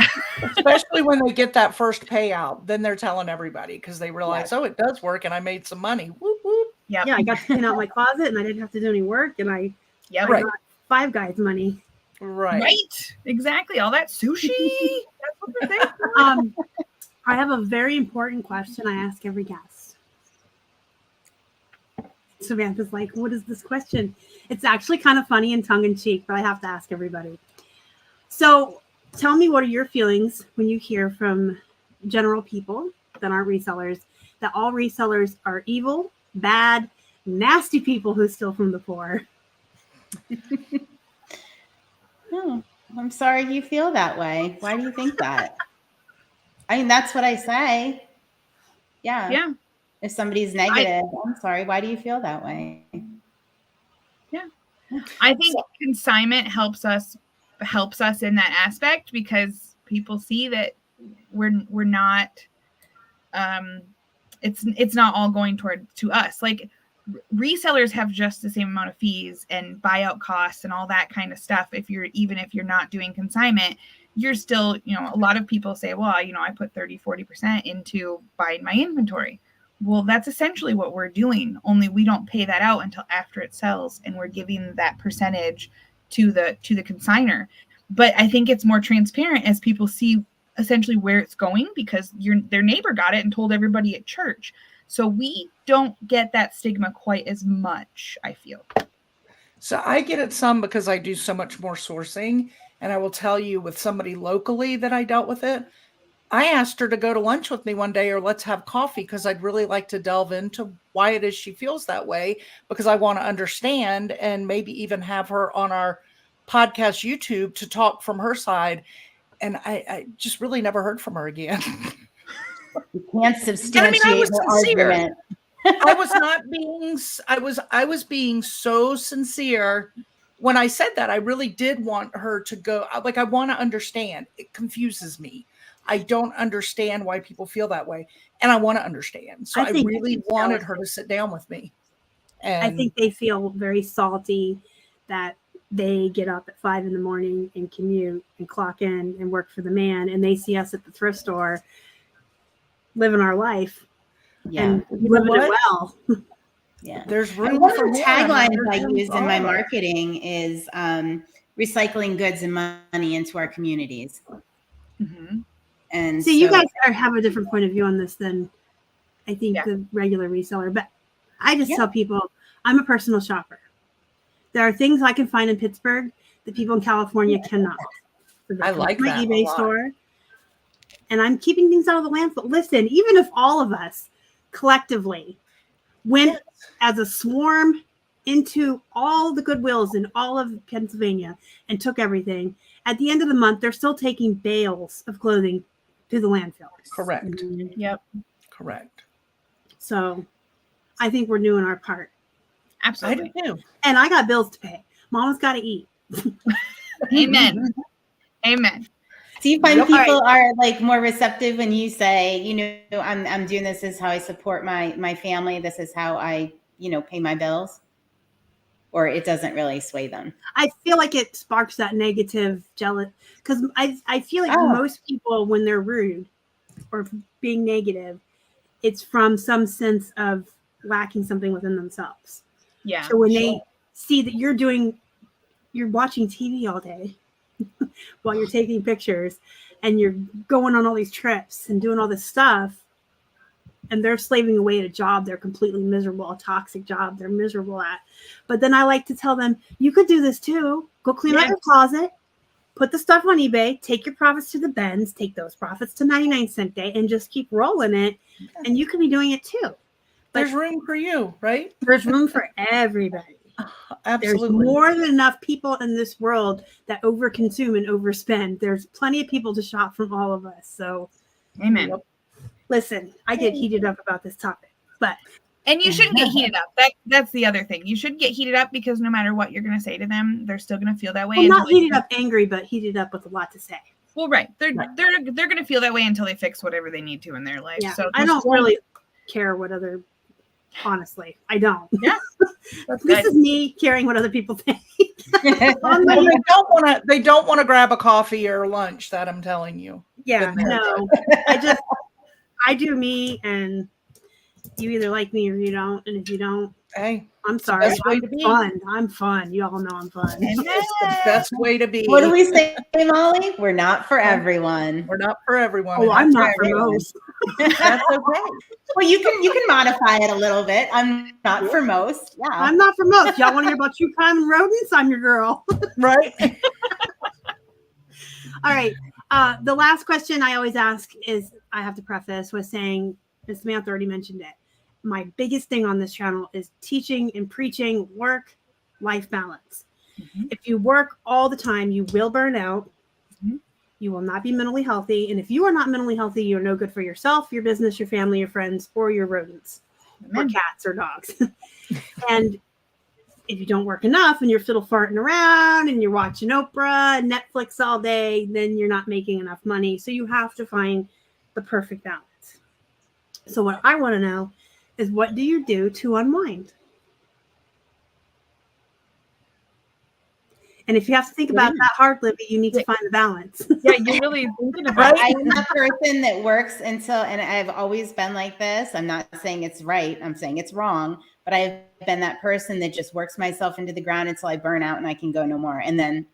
Especially when they get that first payout, then they're telling everybody because they realize, oh, it does work and I made some money. Whoop, whoop. Yep. yeah, I got to clean out my closet and I didn't have to do any work, and I Right. got Five Guys money. Right. Exactly. All that sushi. That's what they're there for. I have a very important question I ask every guest. Samantha's like, what is this question? It's actually kind of funny and tongue-in-cheek, but I have to ask everybody. So tell me, what are your feelings when you hear from general people that aren't resellers that all resellers are evil, bad, nasty people who steal from the poor? Oh, I'm sorry you feel that way. Why do you think that? I mean, that's what I say. Yeah. Yeah. If somebody's negative, I'm sorry. Why do you feel that way? Yeah. I think consignment helps us in that aspect, because people see that we're not it's not all going to us. Like, resellers have just the same amount of fees and buyout costs and all that kind of stuff. If you're not doing consignment, you're still, a lot of people say, well, I put 30-40% into buying my inventory. Well, that's essentially what we're doing, only we don't pay that out until after it sells, and we're giving that percentage to the consignor. But I think it's more transparent as people see essentially where it's going, because their neighbor got it and told everybody at church. So we don't get that stigma quite as much, I feel. So I get it some because I do so much more sourcing. And I will tell you, with somebody locally that I dealt with it, I asked her to go to lunch with me one day, or let's have coffee, because I'd really like to delve into why it is she feels that way, because I want to understand, and maybe even have her on our podcast YouTube to talk from her side. And I just really never heard from her again. You can't substantiate I was her sincere. argument. I was being so sincere when I said that. I really did want her to go. Like, I want to understand. It confuses me. I don't understand why people feel that way, and I want to understand. So I really wanted her to sit down with me. And I think they feel very salty that they get up at 5 a.m. and commute and clock in and work for the man, and they see us at the thrift store living our life and living it well. Yeah. There's room and one for of the more. taglines I use in my marketing is recycling goods and money into our communities. Mhm. And See, you so- guys have a different point of view on this than I think Yeah. the regular reseller. But I just Yeah. tell people I'm a personal shopper. There are things I can find in Pittsburgh that people in California cannot. So they I come like to my that a eBay lot. store, and I'm keeping things out of the landfill. Listen, even if all of us collectively went as a swarm into all the Goodwills in all of Pennsylvania and took everything, at the end of the month, they're still taking bales of clothing to the landfill. Correct. Mhm. Yep. Correct. So I think we're doing our part. I Absolutely. do too. And I got bills to pay. Mama's got to eat. Amen. Amen. Do you find Yep. people are like more receptive when you say, I'm doing this is how I support my family. This is how I, pay my bills, or it doesn't really sway them? I feel like it sparks that negative jealous because I feel like Oh. most people, when they're rude or being negative, it's from some sense of lacking something within themselves. Yeah. So when they see that you're watching TV all day while you're taking pictures and you're going on all these trips and doing all this stuff, and they're slaving away at a job they're completely miserable, a toxic job they're miserable at. But then I like to tell them, you could do this too. Go clean out your closet, put the stuff on eBay, take your profits to the bins, take those profits to 99-cent day, and just keep rolling it. And you could be doing it too. There's room for you, right? There's room for everybody. Absolutely. There's more than enough people in this world that overconsume and overspend. There's plenty of people to shop from all of us. So, Amen. Yep. listen, I get heated up about this topic, but And you shouldn't get heated up. That's the other thing. You should get heated up because no matter what you're going to say to them, they're still going to feel that way. well, not until they- heated up angry, but heated up with a lot to say. Well, right. They're going to feel that way until they fix whatever they need to in their life. Yeah, So I don't really care what other. Honestly, I don't. Yeah, that's This good. is me caring what other people think. Well, they don't want to grab a coffee or lunch. That I'm telling you. Yeah, Been there. no, I do me, and you either like me or you don't. And if you don't, Hey, I'm sorry. best way I'm to be. fun. I'm fun. You all know I'm fun. it's the best way to be. What do we say, Molly? We're not for everyone. We're not for everyone. Oh, and I'm that's not for everyone. most. That's okay. Well, you can modify it a little bit. I'm not for most. Yeah. I'm not for most. Y'all want to hear about true crime and rodents? I'm your girl. Right. All right. The last question I always ask is, I have to preface with saying, Ms. Samantha already mentioned it. My biggest thing on this channel is teaching and preaching work-life balance. Mhm. If you work all the time, you will burn out. Mhm. You will not be mentally healthy. And if you are not mentally healthy, you're no good for yourself, your business, your family, your friends, or your rodents, or Amen. cats or dogs. And if you don't work enough and you're fiddle farting around and you're watching Oprah and Netflix all day, then you're not making enough money. So you have to find the perfect balance. So what I want to know is, what do you do to unwind? And if you have to think about that hard, Libby, you need to find the balance. Yeah, you're really thinking about I am the person that works until, and I've always been like this. I'm not saying it's right. I'm saying it's wrong. But I've been that person that just works myself into the ground until I burn out and I can go no more. And then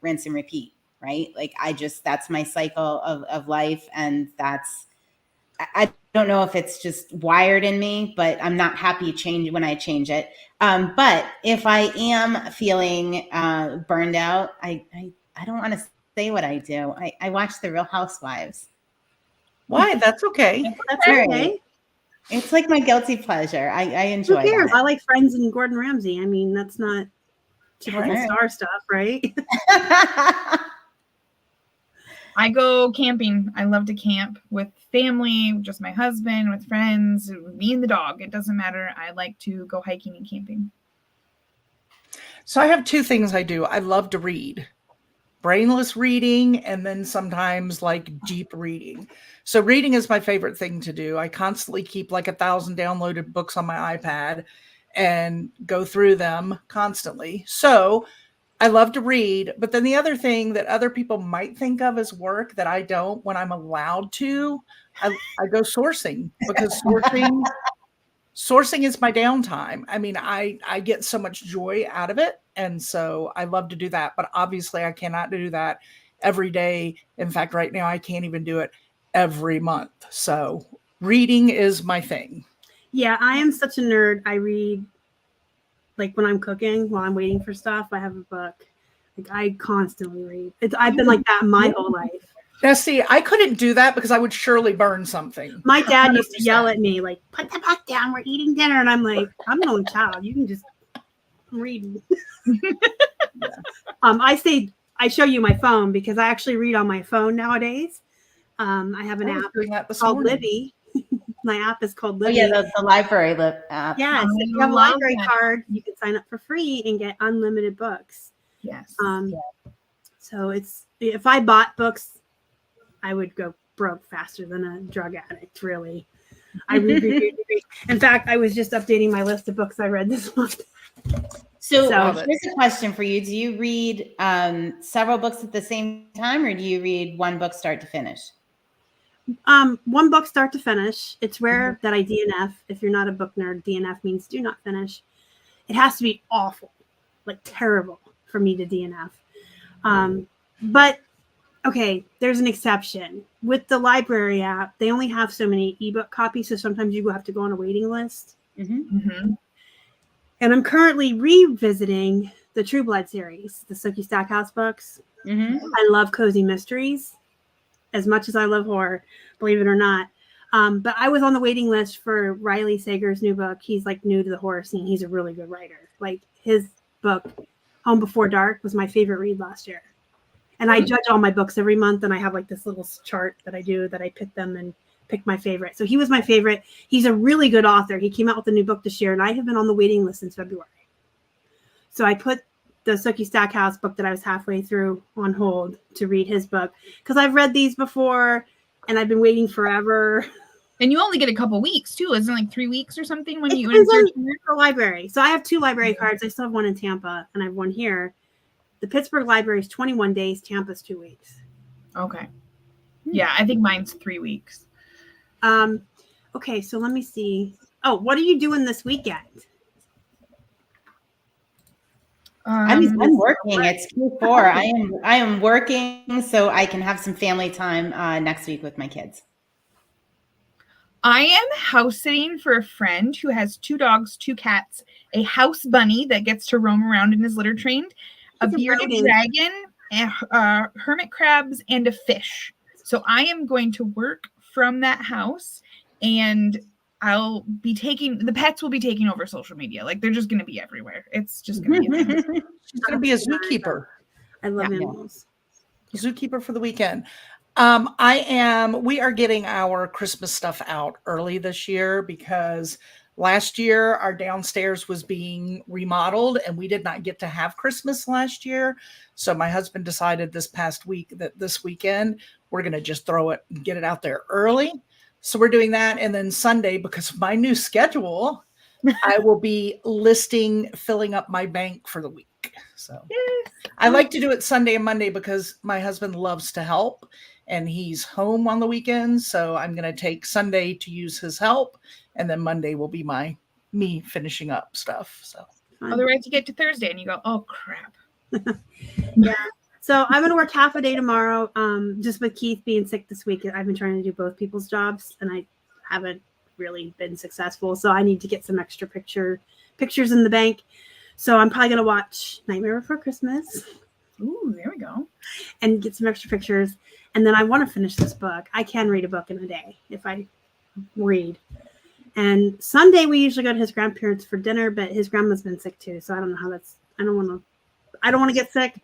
rinse and repeat, right? Like that's my cycle of life. And I don't know if it's just wired in me, but I'm not happy when I change it. But if I am feeling burned out, I don't want to say what I do. I watch The Real Housewives. Why? That's okay. That's All okay. right. It's like my guilty pleasure. I enjoy Who cares? that. I like Friends and Gordon Ramsay. I mean, that's not typical Right. star stuff, right? I go camping. I love to camp with family, just my husband, with friends, me and the dog. It doesn't matter. I like to go hiking and camping. So I have two things I do. I love to read. Brainless reading, and then sometimes like deep reading. So reading is my favorite thing to do. I constantly keep like 1,000 downloaded books on my iPad and go through them constantly. So I love to read. But then the other thing that other people might think of as work that I don't, when I'm allowed to, I go sourcing, because sourcing is my downtime. I mean, I get so much joy out of it. And so I love to do that. But obviously I cannot do that every day. In fact, right now I can't even do it every month. So reading is my thing. Yeah, I am such a nerd. I read like when I'm cooking, while I'm waiting for stuff, I have a book. Like I constantly read. I've been like that my whole life. Now, see, I couldn't do that because I would surely burn something. My dad used to 100%. yell at me like, "Put the book down. We're eating dinner." And I'm like, "I'm an only child. You can just read." I show you my phone because I actually read on my phone nowadays. I have an I was app doing that this called morning. Libby. My app is called Oh Libby. yeah, the library app. Yes, I if you have a love library that. card, you can sign up for free and get unlimited books. Yes. So if I bought books, I would go broke faster than a drug addict. Really, I read. In fact, I was just updating my list of books I read this month. So So- here's a question for you: do you read several books at the same time, or do you read one book start to finish? One book start to finish. It's rare that I DNF. If you're not a book nerd, DNF means do not finish. It has to be awful, like terrible, for me to DNF. But okay, there's an exception. With the library app, they only have so many ebook copies, so sometimes you have to go on a waiting list. Mm-hmm. And I'm currently revisiting the True Blood series, the Sookie Stackhouse books. I love cozy mysteries as much as I love horror, believe it or not. But I was on the waiting list for Riley Sager's new book. He's like new to the horror scene. He's a really good writer. Like his book, Home Before Dark, was my favorite read last year. And I judge all my books every month, and I have like this little chart that I do that I pick them and pick my favorite. So he was my favorite. He's a really good author. He came out with a new book this year, and I have been on the waiting list since February. So I put the Sookie Stackhouse book that I was halfway through on hold to read his book because I've read these before, and I've been waiting forever. And you only get a couple weeks too, isn't it like 3 weeks or something when It you depends insert on the library. So I have 2 library cards. I still have one in Tampa, and I have one here. The Pittsburgh library is 21 days. Tampa's 2 weeks. Okay. Yeah, I think mine's 3 weeks. Okay, so let me see. Oh, what are you doing this weekend? I'm working. It's Q4. I am working so I can have some family time next week with my kids. I am house sitting for a friend who has 2 dogs, 2 cats, a house bunny that gets to roam around and is litter trained, a bearded dragon, hermit crabs, and a fish. So I am going to work from that house, and I'll be the pets will be taking over social media. Like they're just going to be everywhere. It's just going to be She's going to be a zookeeper. I love animals. Zookeeper for the weekend. We are getting our Christmas stuff out early this year because last year our downstairs was being remodeled and we did not get to have Christmas last year. So my husband decided this past week that this weekend we're going to just throw it and get it out there early. So we're doing that. And then Sunday, because of my new schedule, I will be filling up my bank for the week. So I like to do it Sunday and Monday because my husband loves to help and he's home on the weekends. So I'm going to take Sunday to use his help. And then Monday will be me finishing up stuff. So otherwise you get to Thursday and you go, oh crap. Yeah. So I'm going to work half a day tomorrow. Just with Keith being sick this week, I've been trying to do both people's jobs and I haven't really been successful. So I need to get some extra pictures in the bank. So I'm probably going to watch Nightmare Before Christmas. Ooh, there we go. And get some extra pictures. And then I want to finish this book. I can read a book in a day if I read. And Sunday we usually go to his grandparents for dinner, but his grandma's been sick too. So I don't know how I don't want to get sick.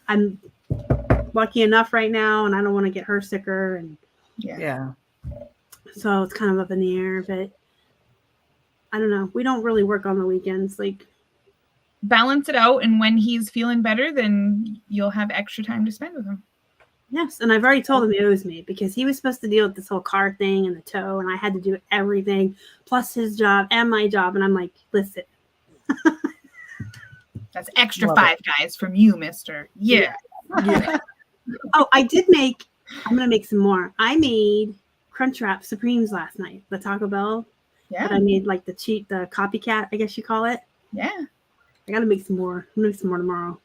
I'm lucky enough right now and I don't want to get her sicker. And yeah. So it's kind of up in the air, but I don't know. We don't really work on the weekends. Like balance it out. And when he's feeling better, then you'll have extra time to spend with him. Yes. And I've already told him he owes me because he was supposed to deal with this whole car thing and the tow. And I had to do everything plus his job and my job. And I'm like, listen. That's extra $5, guys, from you, mister. Yeah. Oh, I'm going to make some more. I made Crunchwrap Supremes last night, the Taco Bell. Yeah. But I made like the copycat, I guess you call it. Yeah. I got to make some more. I'm going to make some more tomorrow.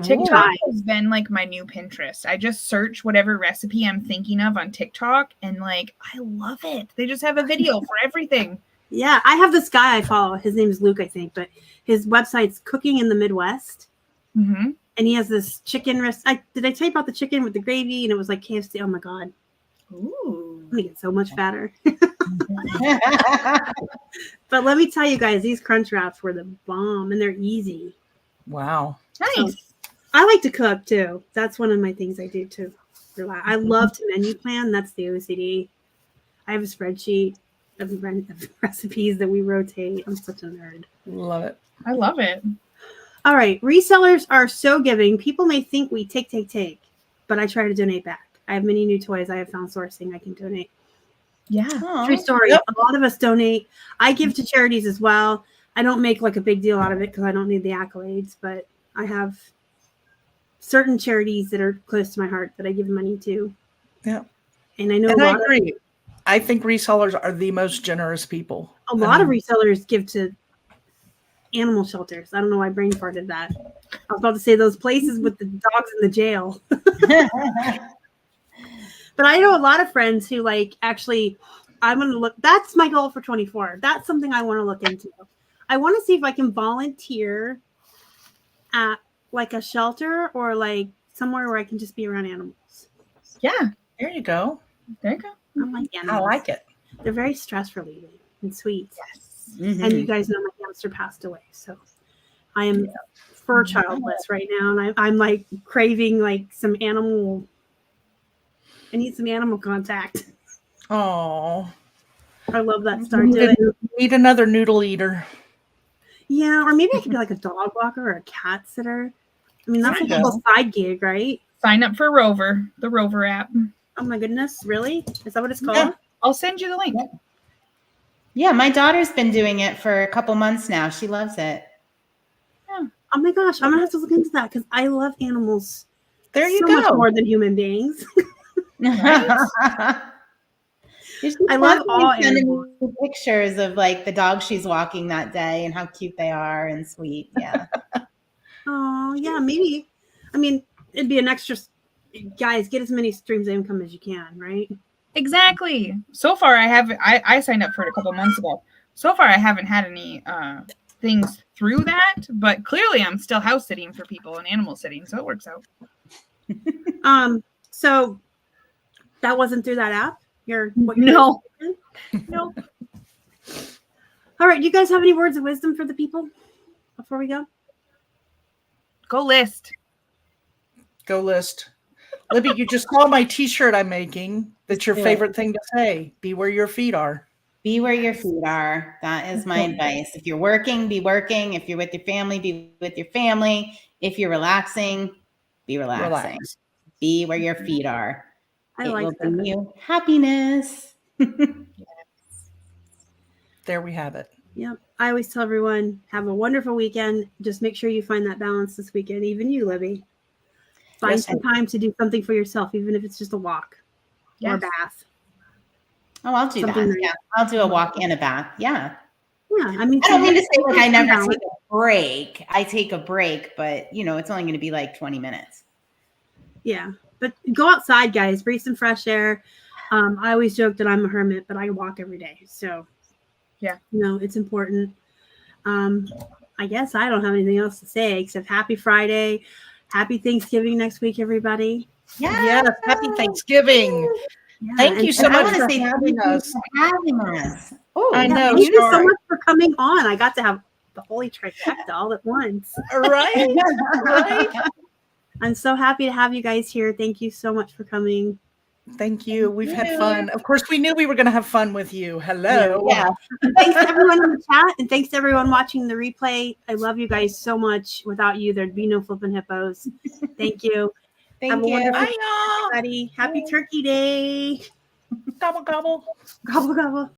TikTok Ooh. has been like my new Pinterest. I just search whatever recipe I'm thinking of on TikTok and like I love it. They just have a video for everything. Yeah, I have this guy I follow. His name is Luke, I think, but his website's Cooking in the Midwest. Mm-hmm. And he has this chicken recipe. Did I tell you about the chicken with the gravy? And it was like KFC. Oh my God. Ooh. I'm gonna get so much fatter. But let me tell you guys, these crunch wraps were the bomb and they're easy. Wow. Nice. I like to cook too. That's one of my things I do too. I love to menu plan. That's the OCD. I have a spreadsheet of recipes that we rotate. I'm such a nerd. Love it. I love it. All right. Resellers are so giving. People may think we take, but I try to donate back. I have many new toys I have found sourcing I can donate. Yeah. True story. Yep. A lot of us donate. I give to charities as well. I don't make like a big deal out of it because I don't need the accolades, but I have certain charities that are close to my heart that I give money to. Yeah. And I know And a I lot agree. I think resellers are the most generous people. a lot of resellers give to animal shelters. I don't know why I brain farted that. I was about to say those places with the dogs in the jail. But I know a lot of friends who like actually, I'm going to look, that's my goal for 24. That's something I want to look into. I want to see if I can volunteer at like a shelter or like somewhere where I can just be around animals. Yeah. There you go. There you go. I like animals. I like it. They're very stress relieving and sweet. Yes. Mhm. And you guys know my hamster passed away. So I am fur childless right now. And I'm like craving like some animal. I need some animal contact. Oh, I love that start to it. need another noodle eater. Yeah, or maybe I could be like a dog walker or a cat sitter. I mean, that's There like a you little side gig, right? Sign up for Rover, the Rover app. Oh my goodness, really? Is that what it's called? Yeah. I'll send you the link. Yeah, my daughter's been doing it for a couple months now. She loves it. Oh my gosh, I'm gonna have to look into that because I love animals There you so go. much more than human beings. I I love all animals. pictures of like the dog she's walking that day and how cute they are and sweet. Yeah. Oh yeah, maybe. I mean, it'd be an extra. Guys, get as many streams of income as you can, right? Exactly. So far, I signed up for it a couple months ago. So far, I haven't had any things through that, but clearly I'm still house sitting for people and animal sitting, so it works out. So that wasn't through that app? No. No. All right, do you guys have any words of wisdom for the people before we go? Go list. Go list. Libby, you just saw my t-shirt I'm making. That's your do it. favorite thing to say. Be where your feet are. Be where your feet are. That is my advice. If you're working, be working. If you're with your family, be with your family. If you're relaxing, be relaxing. Relax. Be where your feet are. I It like will that. bring you happiness. There we have it. Yep. I always tell everyone, have a wonderful weekend. Just make sure you find that balance this weekend. Even you, Libby. Find Yes, some time to do something for yourself, even if it's just a walk or a Yes. bath. Oh, I'll do Something that. nice. Yeah, I'll do a walk and a bath. Yeah. Yeah. I mean, I don't mean to say like I never balance. take a break. I take a break, but you know, it's only going to be like 20 minutes. Yeah. But go outside, guys. Breathe some fresh air. I always joke that I'm a hermit, but I walk every day. So, Yeah. it's important. I guess I don't have anything else to say except happy Friday. Happy Thanksgiving next week, everybody. Yeah. Yes. Happy Thanksgiving. Yeah, Thank and you so And I much want to for say having thank you us. for having us. Oh, I Yeah, know. thank you so sorry. much for coming on. I got to have the holy trifecta all at once. Right? Right? I'm so happy to have you guys here. Thank you so much for coming. Thank you. We've had fun. Of course, we knew we were going to have fun with you. Hello. Yeah. Thanks to everyone in the chat and thanks to everyone watching the replay. I love you guys so much. Without you, there'd be no Flippin' Hippos. Thank you. Thank Have a you. wonderful Bye, day, y'all. everybody. Happy Turkey Day. Gobble, gobble. Gobble, gobble.